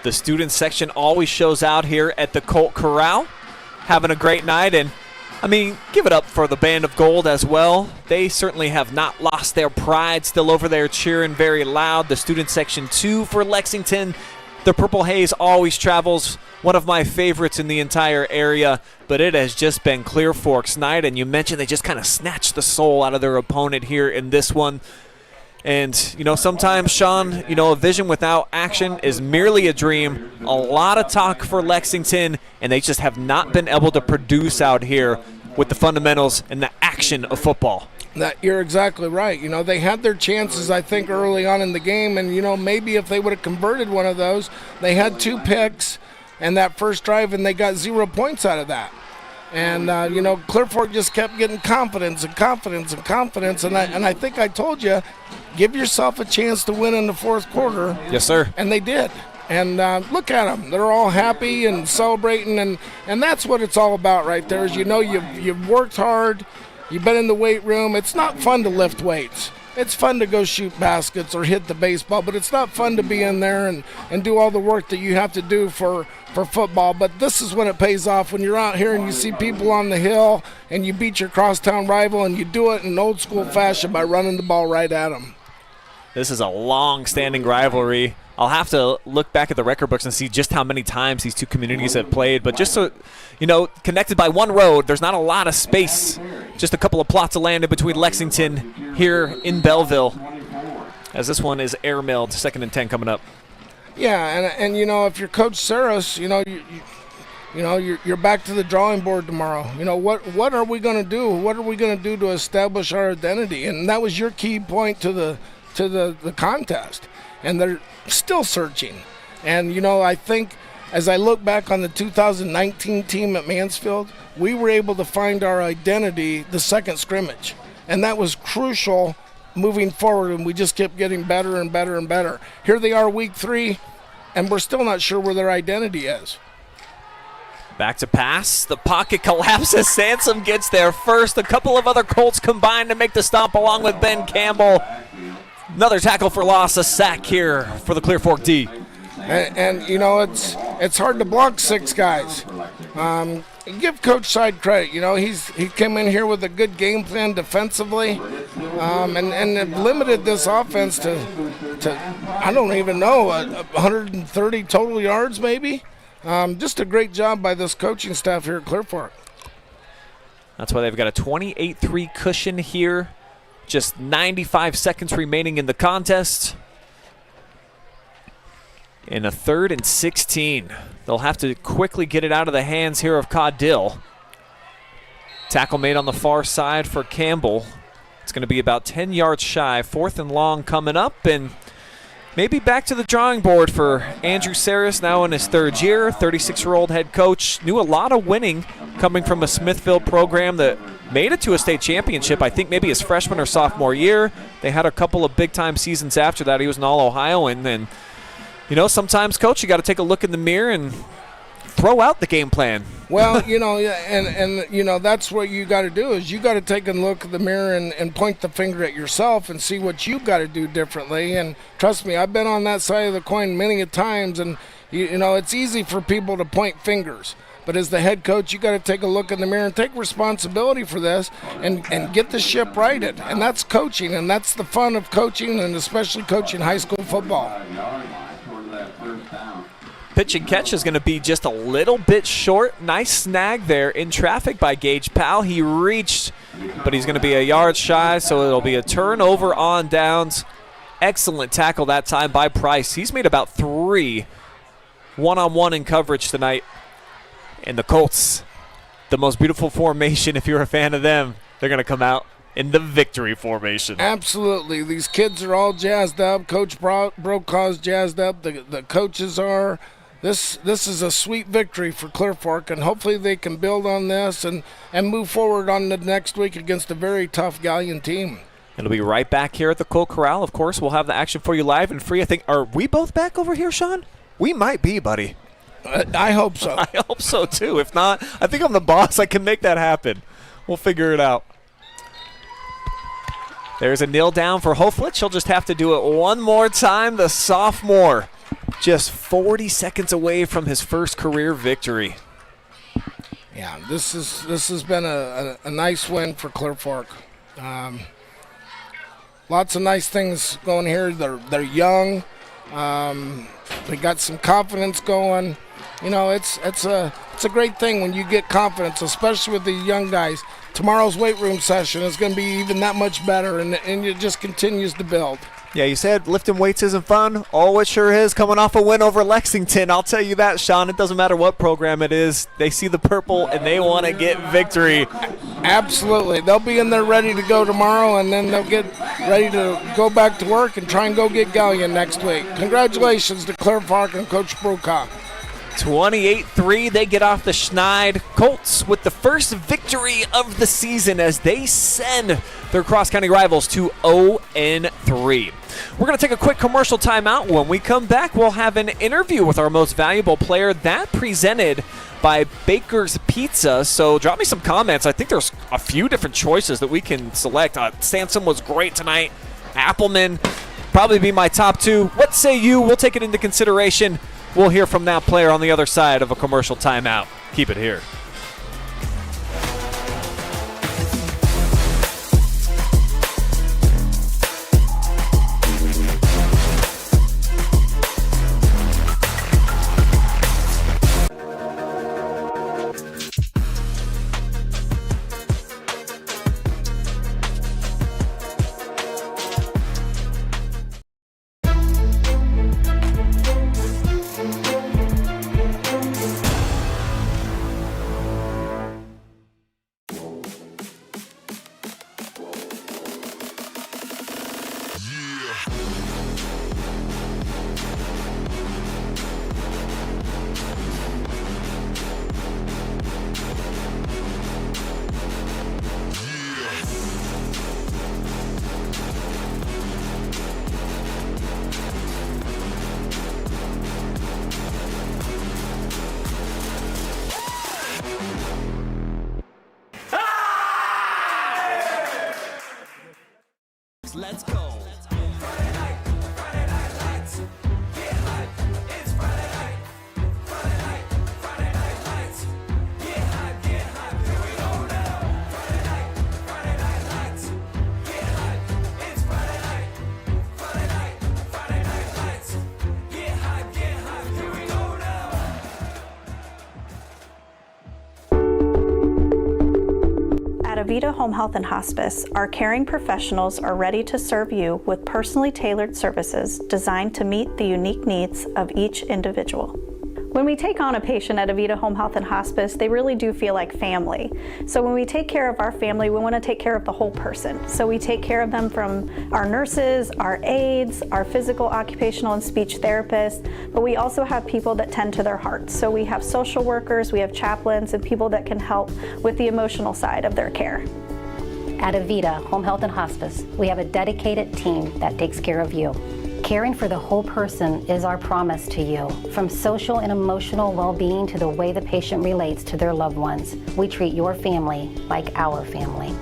The student section always shows out here at the Colt Corral, having a great night, and I mean, give it up for the Band of Gold as well. They certainly have not lost their pride, still over there cheering very loud. The student section too for Lexington. The Purple Haze always travels, one of my favorites in the entire area, but it has just been Clear Fork's night, and you mentioned they just kind of snatched the soul out of their opponent here in this one. And, you know, sometimes, Sean, you know, a vision without action is merely a dream. A lot of talk for Lexington, and they just have not been able to produce out here with the fundamentals and the action of football. You're exactly right. You know, they had their chances, I think, early on in the game, and, you know, maybe if they would have converted one of those, they had 2 picks and that first drive, and they got 0 points out of that. And, you know, Clear Fork just kept getting confidence, and I think I told you, give yourself a chance to win in the fourth quarter. Yes, sir. And they did. And look at them. They're all happy and celebrating, and that's what it's all about right there is, you know, you've worked hard, you've been in the weight room. It's not fun to lift weights. It's fun to go shoot baskets or hit the baseball, but it's not fun to be in there and do all the work that you have to do for football. But this is when it pays off, when you're out here and you see people on the hill and you beat your crosstown rival, and you do it in old school fashion by running the ball right at them. This is a long-standing rivalry. I'll have to look back at the record books and see just how many times these two communities have played. But just so, you know, connected by one road, there's not a lot of space. Just a couple of plots of land in between Lexington here in Bellville. As this one is airmailed, 2nd and 10 coming up. Yeah, and you know, if you're Coach Saris, you know, you're back to the drawing board tomorrow. You know, what are we going to do? What are we going to do to establish our identity? And that was your key point to the contest. And they're still searching. And, you know, I think as I look back on the 2019 team at Mansfield, we were able to find our identity the second scrimmage. And that was crucial moving forward, and we just kept getting better and better and better. Here they are week 3, and we're still not sure where their identity is. Back to pass. The pocket collapses. Sansom gets there first. A couple of other Colts combine to make the stop along with Ben Campbell. Another tackle for loss, a sack here for the Clear Fork D. And you know, it's hard to block 6 guys. Give Coach Side credit. You know, he came in here with a good game plan defensively, and limited this offense to I don't even know 130 total yards maybe. Just a great job by this coaching staff here at Clear Fork. That's why they've got a 28-3 cushion here. Just 95 seconds remaining in the contest. In a 3rd and 16. They'll have to quickly get it out of the hands here of Caudill. Tackle made on the far side for Campbell. It's going to be about 10 yards shy. 4th and long coming up, and maybe back to the drawing board for Andrew Saris, now in his 3rd year. 36-year-old head coach. Knew a lot of winning coming from a Smithville program that made it to a state championship, I think maybe his freshman or sophomore year. They had a couple of big-time seasons after that. He was an All-Ohioan, and you know, sometimes, Coach, you got to take a look in the mirror and throw out the game plan. Well, you know, and you know, that's what you got to do is you got to take a look in the mirror and point the finger at yourself and see what you got to do differently. And trust me, I've been on that side of the coin many a times, and you know, it's easy for people to point fingers. But as the head coach, you got to take a look in the mirror and take responsibility for this and get the ship righted. And that's coaching, and that's the fun of coaching, and especially coaching high school football. Pitch and catch is going to be just a little bit short. Nice snag there in traffic by Gage Powell. He reached, but he's going to be a yard shy, so it'll be a turnover on downs. Excellent tackle that time by Price. He's made about 3 one-on-one in coverage tonight. And the Colts, the most beautiful formation, if you're a fan of them, they're going to come out in the victory formation. Absolutely. These kids are all jazzed up. Coach Brokaw's jazzed up. The coaches are. This is a sweet victory for Clear Fork, and hopefully they can build on this and move forward on the next week against a very tough Galleon team. It'll be right back here at the Colt Corral. Of course, we'll have the action for you live and free. I think, are we both back over here, Sean? We might be, buddy. I hope so. I hope so, too. If not, I think I'm the boss. I can make that happen. We'll figure it out. There's a kneel down for Hoflich. He'll just have to do it one more time. The sophomore, just 40 seconds away from his first career victory. Yeah, this has been a nice win for Clear Fork. Lots of nice things going here. They're young. They got some confidence going. You know, it's a great thing when you get confidence, especially with these young guys. Tomorrow's weight room session is going to be even that much better, and it just continues to build. Yeah, you said lifting weights isn't fun. Oh, it sure is. Coming off a win over Lexington, I'll tell you that, Sean. It doesn't matter what program it is. They see the purple, and they want to get victory. Absolutely. They'll be in there ready to go tomorrow, and then they'll get ready to go back to work and try and go get Galleon next week. Congratulations to Clear Fork and Coach Brokaw. 28-3, they get off the schneid. Colts with the first victory of the season as they send their cross-county rivals to 0-3. We're going to take a quick commercial timeout. When we come back, we'll have an interview with our most valuable player, that presented by Baker's Pizza. So drop me some comments. I think there's a few different choices that we can select. Sansom was great tonight. Appleman probably be my top 2. What say you? We'll take it into consideration. We'll hear from that player on the other side of a commercial timeout. Keep it here. let's go. Friday night lights. Get hype, it's Friday night. Friday night lights. Get hype, here we go now. Friday night lights. Get hype, it's Friday night. Friday night lights. Get hype, here we go now. At Avita Home Health and Hospice, our caring professionals are ready to serve you with personally tailored services designed to meet the unique needs of each individual. When we take on a patient at Avita Home Health and Hospice, they really do feel like family. So when we take care of our family, we want to take care of the whole person. So we take care of them from our nurses, our aides, our physical, occupational, and speech therapists, but we also have people that tend to their hearts. So we have social workers, we have chaplains, and people that can help with the emotional side of their care. At Avita Home Health and Hospice, we have a dedicated team that takes care of you. Caring for the whole person is our promise to you. From social and emotional well-being to the way the patient relates to their loved ones, we treat your family like our family.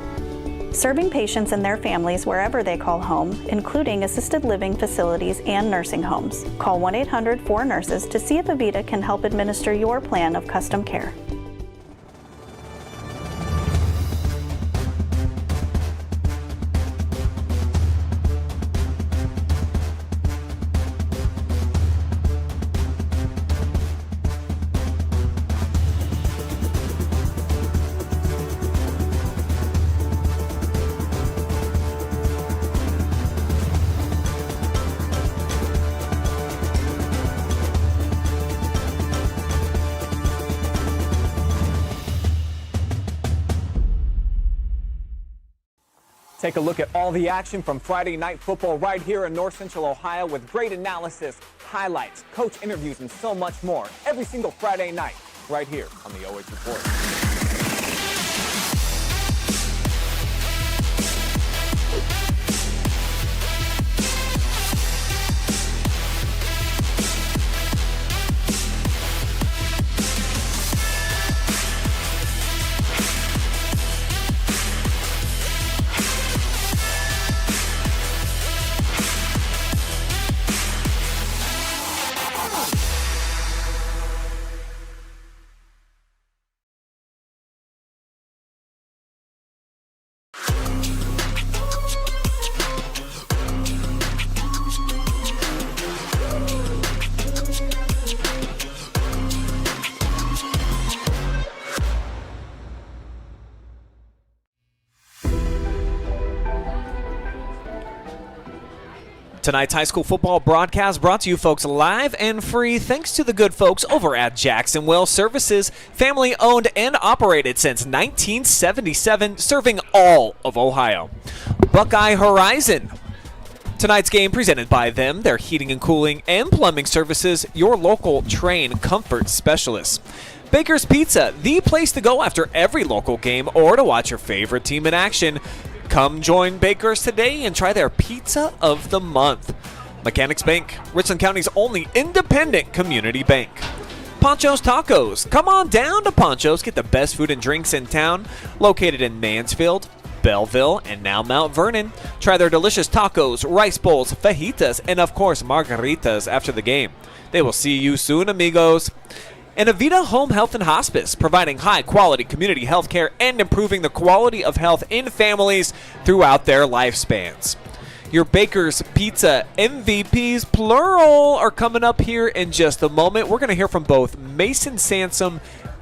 Serving patients and their families wherever they call home, including assisted living facilities and nursing homes. Call 1-800-4NURSES to see if Avita can help administer your plan of custom care. Take a look at all the action from Friday night football right here in North Central Ohio with great analysis, highlights, coach interviews, and so much more every single Friday night right here on the OH Report. Tonight's high school football broadcast brought to you folks live and free thanks to the good folks over at Jackson Well Services, family owned and operated since 1977, serving all of Ohio. Buckeye Horizon. Tonight's game presented by them, their heating and cooling and plumbing services, your local Train comfort specialists. Baker's Pizza, the place to go after every local game or to watch your favorite team in action. Come join Baker's today and try their Pizza of the Month. Mechanics Bank, Richland County's only independent community bank. Panchos Tacos. Come on down to Panchos. Get the best food and drinks in town. Located in Mansfield, Bellville, and now Mount Vernon. Try their delicious tacos, rice bowls, fajitas, and of course margaritas after the game. They will see you soon, amigos. And Avita Home Health and Hospice, providing high-quality community health care and improving the quality of health in families throughout their lifespans. Your Baker's Pizza MVPs, plural, are coming up here in just a moment. We're going to hear from both Mason Sansom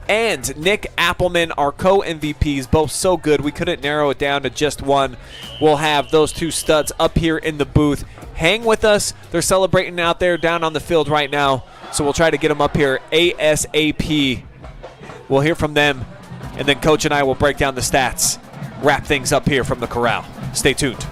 and Nick Appleman, our co-MVPs, both so good we couldn't narrow it down to just one. We'll have those two studs up here in the booth. Hang with us. They're celebrating out there down on the field right now, so we'll try to get them up here ASAP. We'll hear from them, and then Coach and I will break down the stats, wrap things up here from the corral. Stay tuned.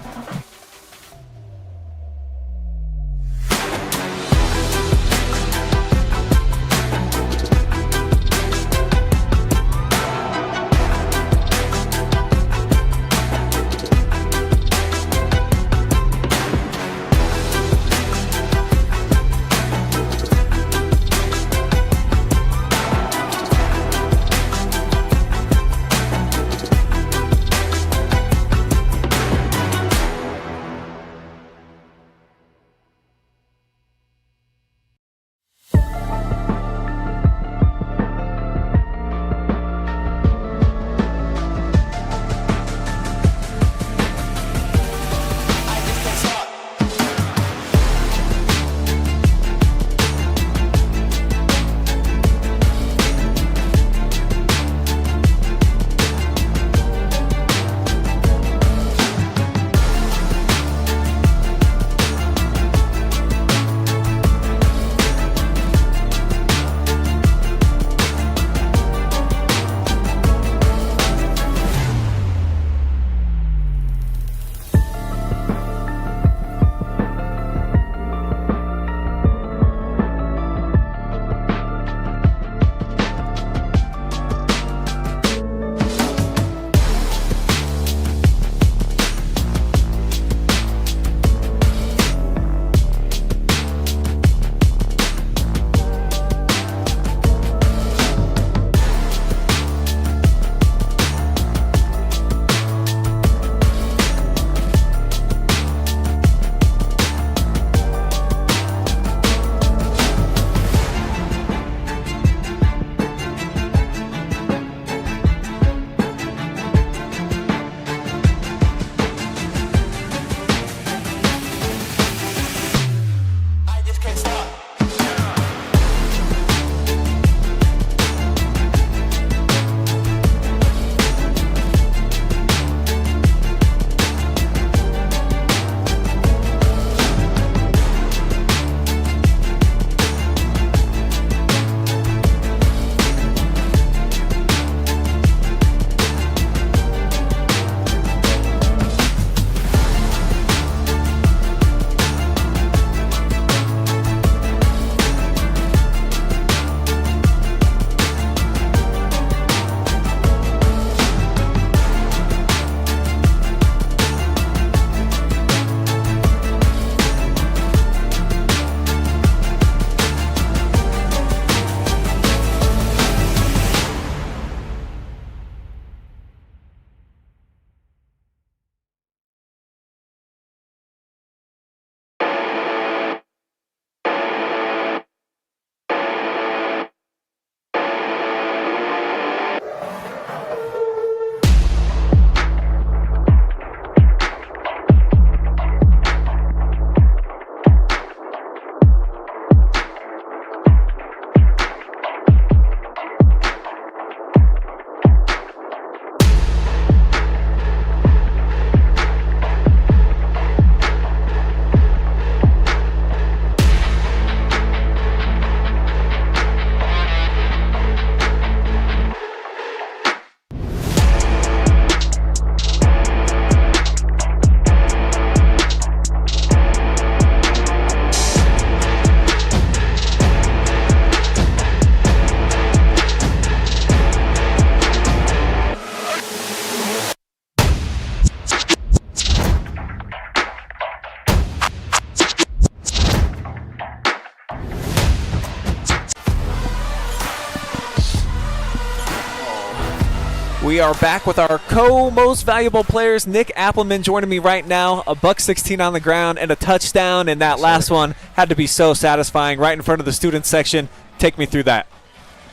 We are back with our co-most valuable players. Nick Appleman joining me right now. A $116 on the ground and a touchdown, and that last one had to be so satisfying right in front of the student section. Take me through that.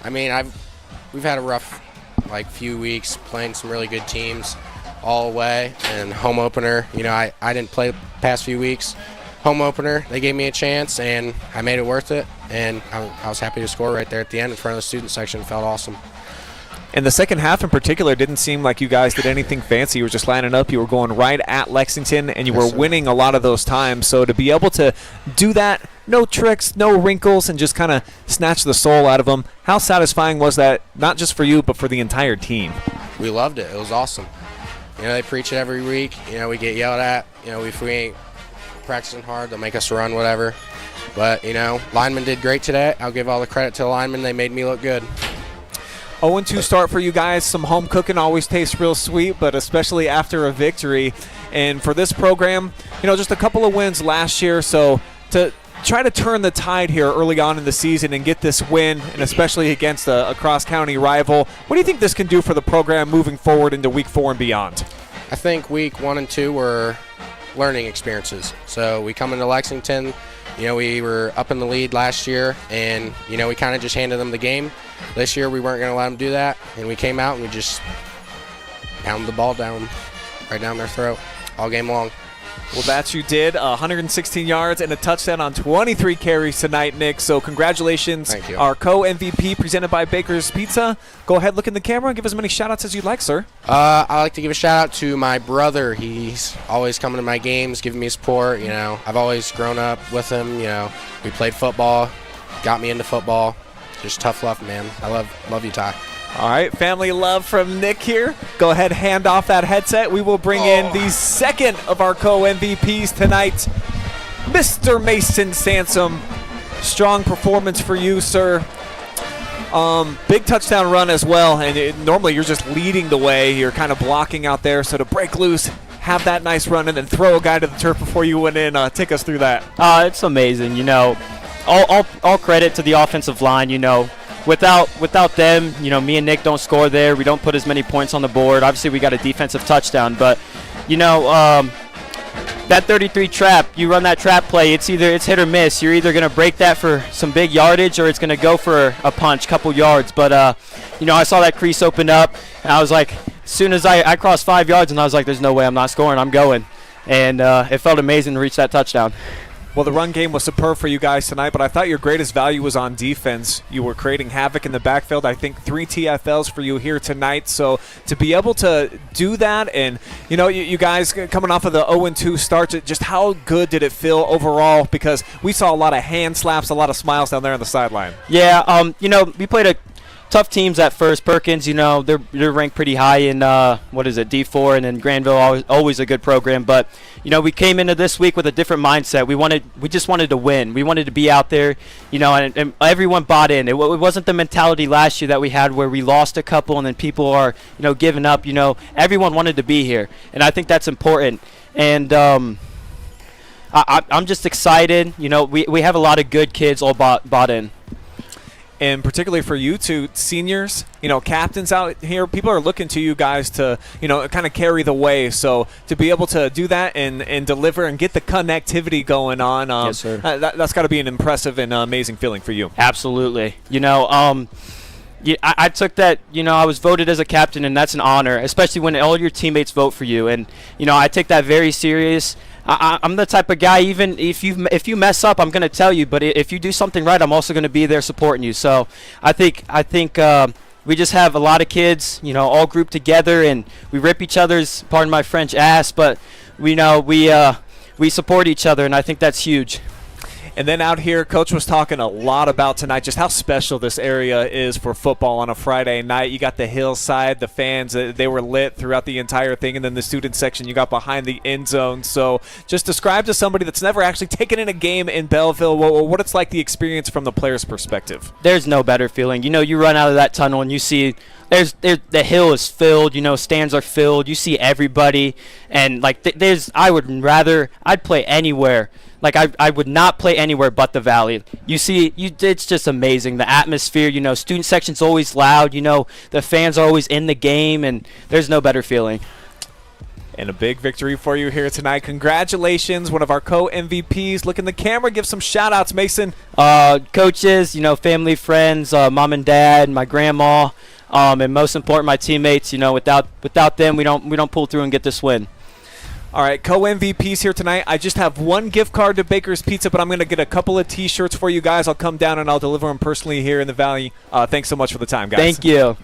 I mean, we've had a rough few weeks playing some really good teams all away, and home opener. I didn't play the past few weeks. Home opener, they gave me a chance, and I made it worth it, and I was happy to score right there at the end in front of the student section. It felt awesome. And the second half in particular didn't seem like you guys did anything fancy. You were just lining up. You were going right at Lexington, and you were winning a lot of those times. So to be able to do that, no tricks, no wrinkles, and just kind of snatch the soul out of them, how satisfying was that, not just for you, but for the entire team? We loved it. It was awesome. They preach it every week. We get yelled at. If we ain't practicing hard, they'll make us run, whatever. But, linemen did great today. I'll give all the credit to the linemen. They made me look good. 0-2 start for you guys. Some home cooking always tastes real sweet, but especially after a victory. And for this program, just a couple of wins last year. So to try to turn the tide here early on in the season and get this win, and especially against a cross-county rival, what do you think this can do for the program moving forward into Week 4 and beyond? I think Week 1 and 2 were learning experiences. So we come into Lexington, we were up in the lead last year, and, we kind of just handed them the game. This year we weren't going to let them do that, and we came out and we just pounded the ball down, right down their throat all game long. Well, that you did. 116 yards and a touchdown on 23 carries tonight, Nick. So congratulations. Thank you. Our co-MVP presented by Baker's Pizza. Go ahead, look in the camera, and give as many shout-outs as you'd like, sir. I like to give a shout-out to my brother. He's always coming to my games, giving me support. I've always grown up with him. We played football, got me into football. Just tough love, man. I love you, Ty. All right, family love from Nick here. Go ahead, hand off that headset. We will bring in the second of our co-MVPs tonight, Mr. Mason Sansom. Strong performance for you, sir. Big touchdown run as well, and normally you're just leading the way. You're kind of blocking out there, so to break loose, have that nice run in, and throw a guy to the turf before you went in. Take us through that. It's amazing. All credit to the offensive line. Without them, me and Nick don't score there. We don't put as many points on the board. Obviously, we got a defensive touchdown, but that 33 trap, you run that trap play, it's hit or miss. You're either going to break that for some big yardage or it's going to go for a punch, couple yards. But I saw that crease open up, and I was like, as soon as I crossed 5 yards, and I was like, there's no way I'm not scoring. I'm going, and it felt amazing to reach that touchdown. Well, the run game was superb for you guys tonight, but I thought your greatest value was on defense. You were creating havoc in the backfield. I think 3 TFLs for you here tonight. So to be able to do that, and, you guys coming off of the 0-2 start, just how good did it feel overall? Because we saw a lot of hand slaps, a lot of smiles down there on the sideline. Yeah, we played tough teams at first. Perkins, they're ranked pretty high in D4, and then Granville, always a good program. But we came into this week with a different mindset. We just wanted to win. We wanted to be out there, and everyone bought in. It wasn't the mentality last year that we had where we lost a couple and then people are giving up. Everyone wanted to be here, and I think that's important. And I'm just excited. We have a lot of good kids all bought in. And particularly for you two seniors, captains out here, people are looking to you guys to, kind of carry the way. So to be able to do that and deliver and get the connectivity going on, yes, sir. That's got to be an impressive and amazing feeling for you. Absolutely. I took that, I was voted as a captain, and that's an honor, especially when all your teammates vote for you. And, I take that very serious. I'm the type of guy, even if you mess up, I'm going to tell you. But if you do something right, I'm also going to be there supporting you. So I think we just have a lot of kids, all grouped together, and we rip each other's, pardon my French, ass. But we support each other, and I think that's huge. And then out here, Coach was talking a lot about tonight just how special this area is for football on a Friday night. You got the hillside, the fans, they were lit throughout the entire thing, and then the student section you got behind the end zone. So just describe to somebody that's never actually taken in a game in Bellville what it's like, the experience from the player's perspective. There's no better feeling. You run out of that tunnel and you see the hill is filled, stands are filled. You see everybody, and I'd play anywhere like I would not play anywhere but the Valley. It's just amazing. The atmosphere, student section's always loud. The fans are always in the game, and there's no better feeling. And a big victory for you here tonight. Congratulations, one of our co-MVPs. Look in the camera, give some shout-outs, Mason. Coaches, family, friends, mom and dad, my grandma, and most important, my teammates. Without them, we don't pull through and get this win. All right, co-MVPs here tonight. I just have one gift card to Baker's Pizza, but I'm going to get a couple of T-shirts for you guys. I'll come down and I'll deliver them personally here in the Valley. Thanks so much for the time, guys. Thank you.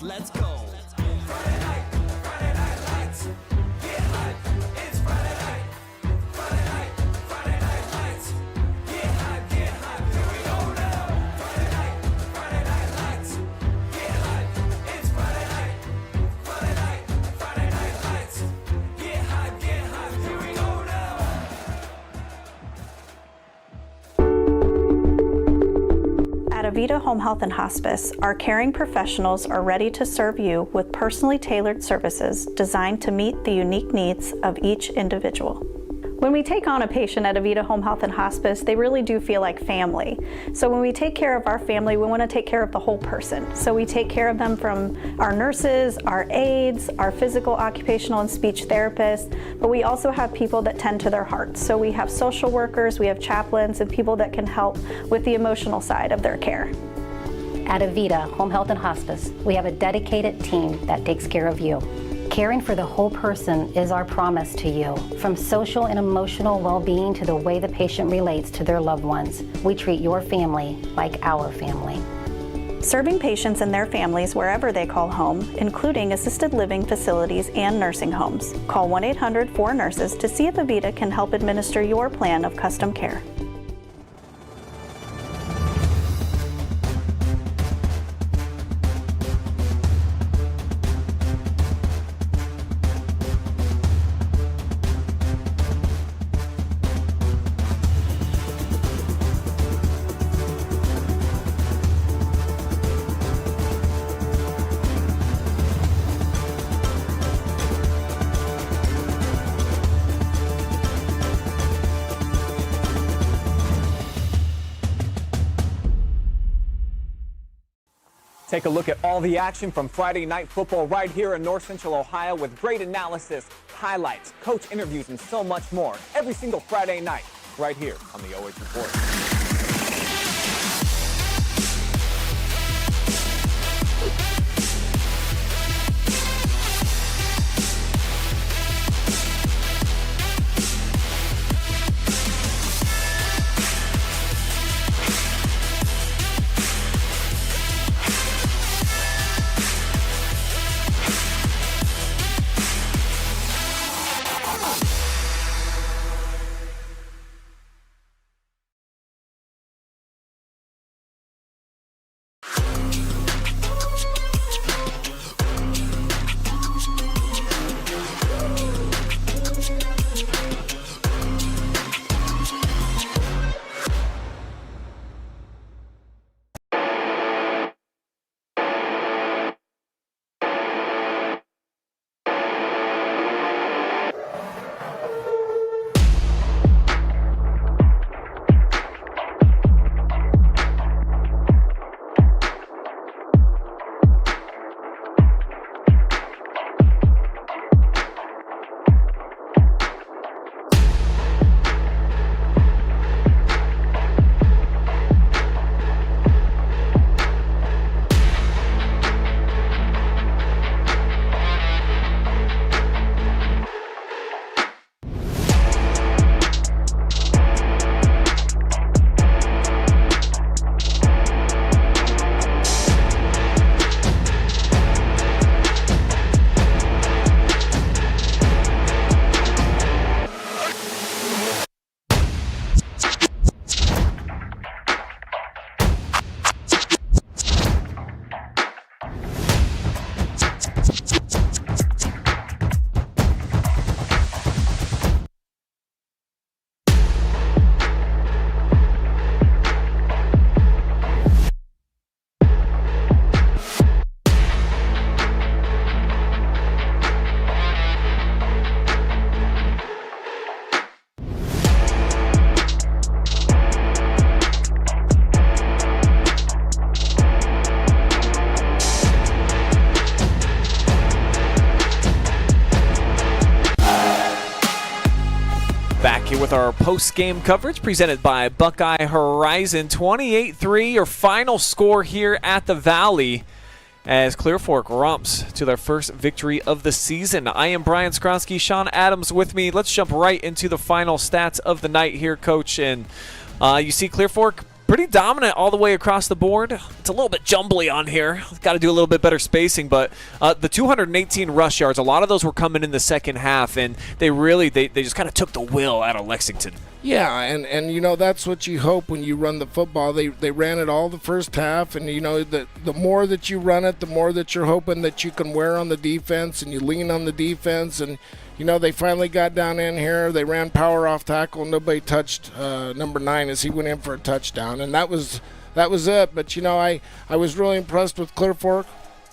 Let's go. Friday night lights. Get hype, it's Friday night. Friday night lights. Get hype, here we go now. Friday night lights. Get hype, it's Friday night. Friday night lights. Get hype, here we go now. At Avita Home Health and Hospice, our caring professionals are ready to serve you with personally tailored services designed to meet the unique needs of each individual. When we take on a patient at Avita Home Health and Hospice, they really do feel like family. So when we take care of our family, we want to take care of the whole person. So we take care of them from our nurses, our aides, our physical, occupational, and speech therapists, but we also have people that tend to their hearts. So we have social workers, we have chaplains, and people that can help with the emotional side of their care. At Avita Home Health and Hospice, we have a dedicated team that takes care of you. Caring for the whole person is our promise to you. From social and emotional well-being to the way the patient relates to their loved ones, we treat your family like our family. Serving patients and their families wherever they call home, including assisted living facilities and nursing homes. Call 1-800-4NURSES to see if Avita can help administer your plan of custom care. Take a look at all the action from Friday night football right here in North Central Ohio with great analysis, highlights, coach interviews, and so much more every single Friday night right here on the OH Report. with our post-game coverage presented by Buckeye Horizon. 28-3, your final score here at the Valley as Clear Fork romps to their first victory of the season. I am Brian Skowronski, Sean Adams with me. Let's jump right into the final stats of the night here, Coach. And you see Clear Fork pretty dominant all the way across the board. It's a little bit jumbly on here. Got to do a little bit better spacing, but the 218 rush yards, a lot of those were coming in the second half, and they just kind of took the will out of Lexington. Yeah, and you know, that's what you hope when you run the football. They ran it all the first half, and you know, the more that you run it, the more that you're hoping that you can wear on the defense, and you lean on the defense. And you know, they finally got down in here. They ran power off tackle. Nobody touched number 9 as he went in for a touchdown, and that was it. But you know, I was really impressed with Clear Fork.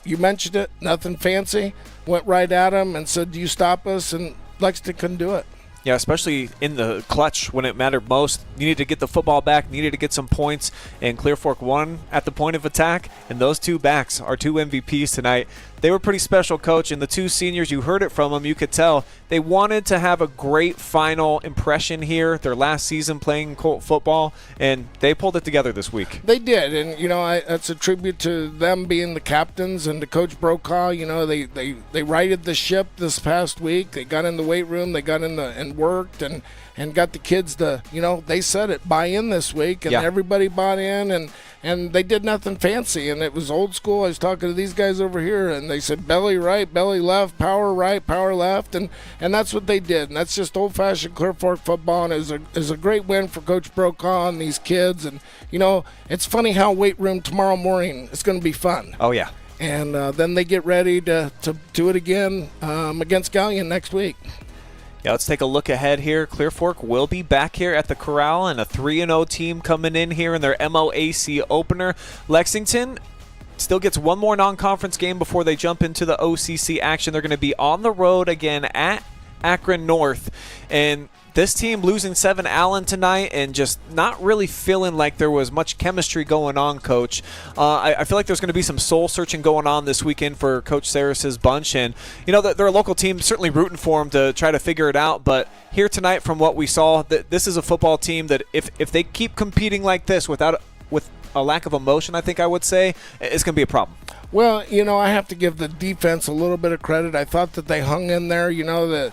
You mentioned it, nothing fancy. Went right at him and said, "Do you stop us?" And Lexington couldn't do it. Yeah, especially in the clutch when it mattered most. You needed to get the football back, needed to get some points, and Clear Fork won at the point of attack. And those two backs, our two MVPs tonight, they were pretty special, Coach. And the two seniors, you heard it from them, you could tell they wanted to have a great final impression here, their last season playing Colt football, and they pulled it together this week. They did, and you know, that's a tribute to them being the captains and to Coach Brokaw. You know, they righted the ship this past week. They got in the weight room, they got in and worked and got the kids to, you know, they said it, buy in this week, and everybody bought in, and they did nothing fancy, and it was old school. I was talking to these guys over here, and they said belly right, belly left, power right, power left, and that's what they did, and that's just old-fashioned Clear Fork football, and it is a great win for Coach Brokaw and these kids. And you know, it's funny how weight room tomorrow morning is going to be fun. Oh yeah. And then they get ready to do it again against Gallion next week. Yeah, let's take a look ahead here. Clear Fork will be back here at the Corral, and a 3-0 team coming in here in their MOAC opener. Lexington still gets one more non-conference game before they jump into the OCC action. They're going to be on the road again at Akron North, and this team losing 7 Allen tonight and just not really feeling like there was much chemistry going on, Coach. I feel like there's going to be some soul-searching going on this weekend for Coach Saris's bunch. And, you know, they're a local team, certainly rooting for them to try to figure it out. But here tonight, from what we saw, this is a football team that if they keep competing like this with a lack of emotion, I think I would say, it's going to be a problem. Well, you know, I have to give the defense a little bit of credit. I thought that they hung in there, you know, the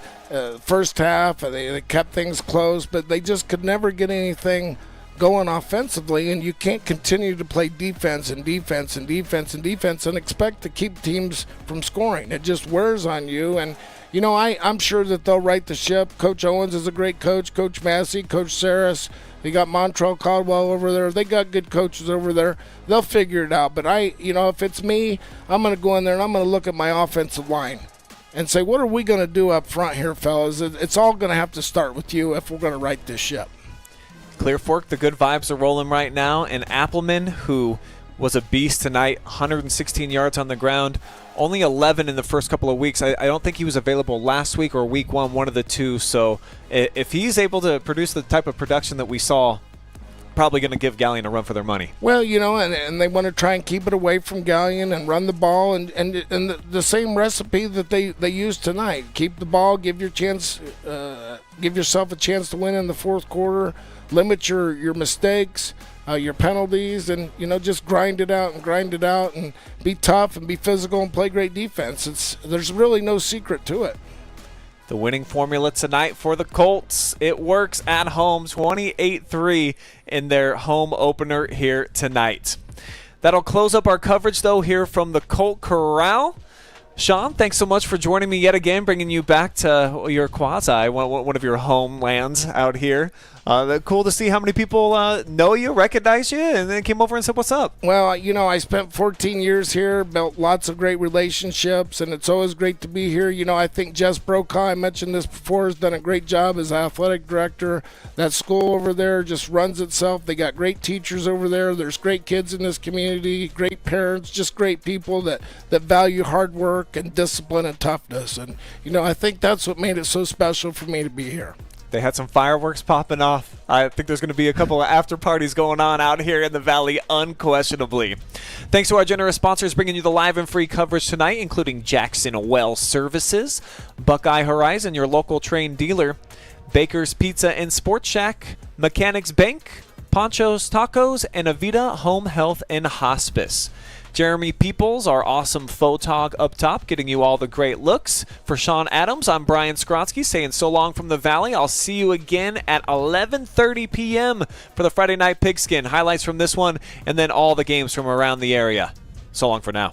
first half. They kept things close, but they just could never get anything going offensively, and you can't continue to play defense and defense and defense and defense and expect to keep teams from scoring. It just wears on you, and you know, I'm sure that they'll right the ship. Coach Owens is a great coach. Coach Massey, Coach Saris. They got Montrell Caldwell over there. They got good coaches over there. They'll figure it out. But you know, if it's me, I'm going to go in there and I'm going to look at my offensive line and say, what are we going to do up front here, fellas? It's all going to have to start with you if we're going to right this ship. Clear Fork, the good vibes are rolling right now. And Appleman, who was a beast tonight, 116 yards on the ground, only 11 in the first couple of weeks. I don't think he was available last week or week one of the two. So if he's able to produce the type of production that we saw, probably going to give Gallion a run for their money. Well, you know, and they want to try and keep it away from Gallion and run the ball and the same recipe that they used tonight. Keep the ball, give yourself a chance to win in the fourth quarter, limit your mistakes, your penalties, and you know, just grind it out and be tough and be physical and play great defense. There's really no secret to it. The winning formula tonight for the Colts, it works at home, 28-3 in their home opener here tonight. That'll close up our coverage, though, here from the Colt Corral. Sean, thanks so much for joining me yet again, bringing you back to your quasi, one of your homelands out here. Cool to see how many people know you, recognize you, and then came over and said, what's up? Well, you know, I spent 14 years here, built lots of great relationships, and it's always great to be here. You know, I think Jess Brokaw, I mentioned this before, has done a great job as athletic director. That school over there just runs itself. They got great teachers over there. There's great kids in this community, great parents, just great people that value hard work and discipline and toughness. And, you know, I think that's what made it so special for me to be here. They had some fireworks popping off. I think there's going to be a couple of after parties going on out here in the Valley, unquestionably. Thanks to our generous sponsors bringing you the live and free coverage tonight, including Jackson Well Services, Buckeye Horizon, your local train dealer, Baker's Pizza and Sports Shack, Mechanics Bank, Panchos Tacos, and Avita Home Health and Hospice. Jeremy Peoples, our awesome photog up top, getting you all the great looks. For Sean Adams, I'm Brian Skowronski saying so long from the Valley. I'll see you again at 11:30 p.m. for the Friday Night Pigskin. Highlights from this one and then all the games from around the area. So long for now.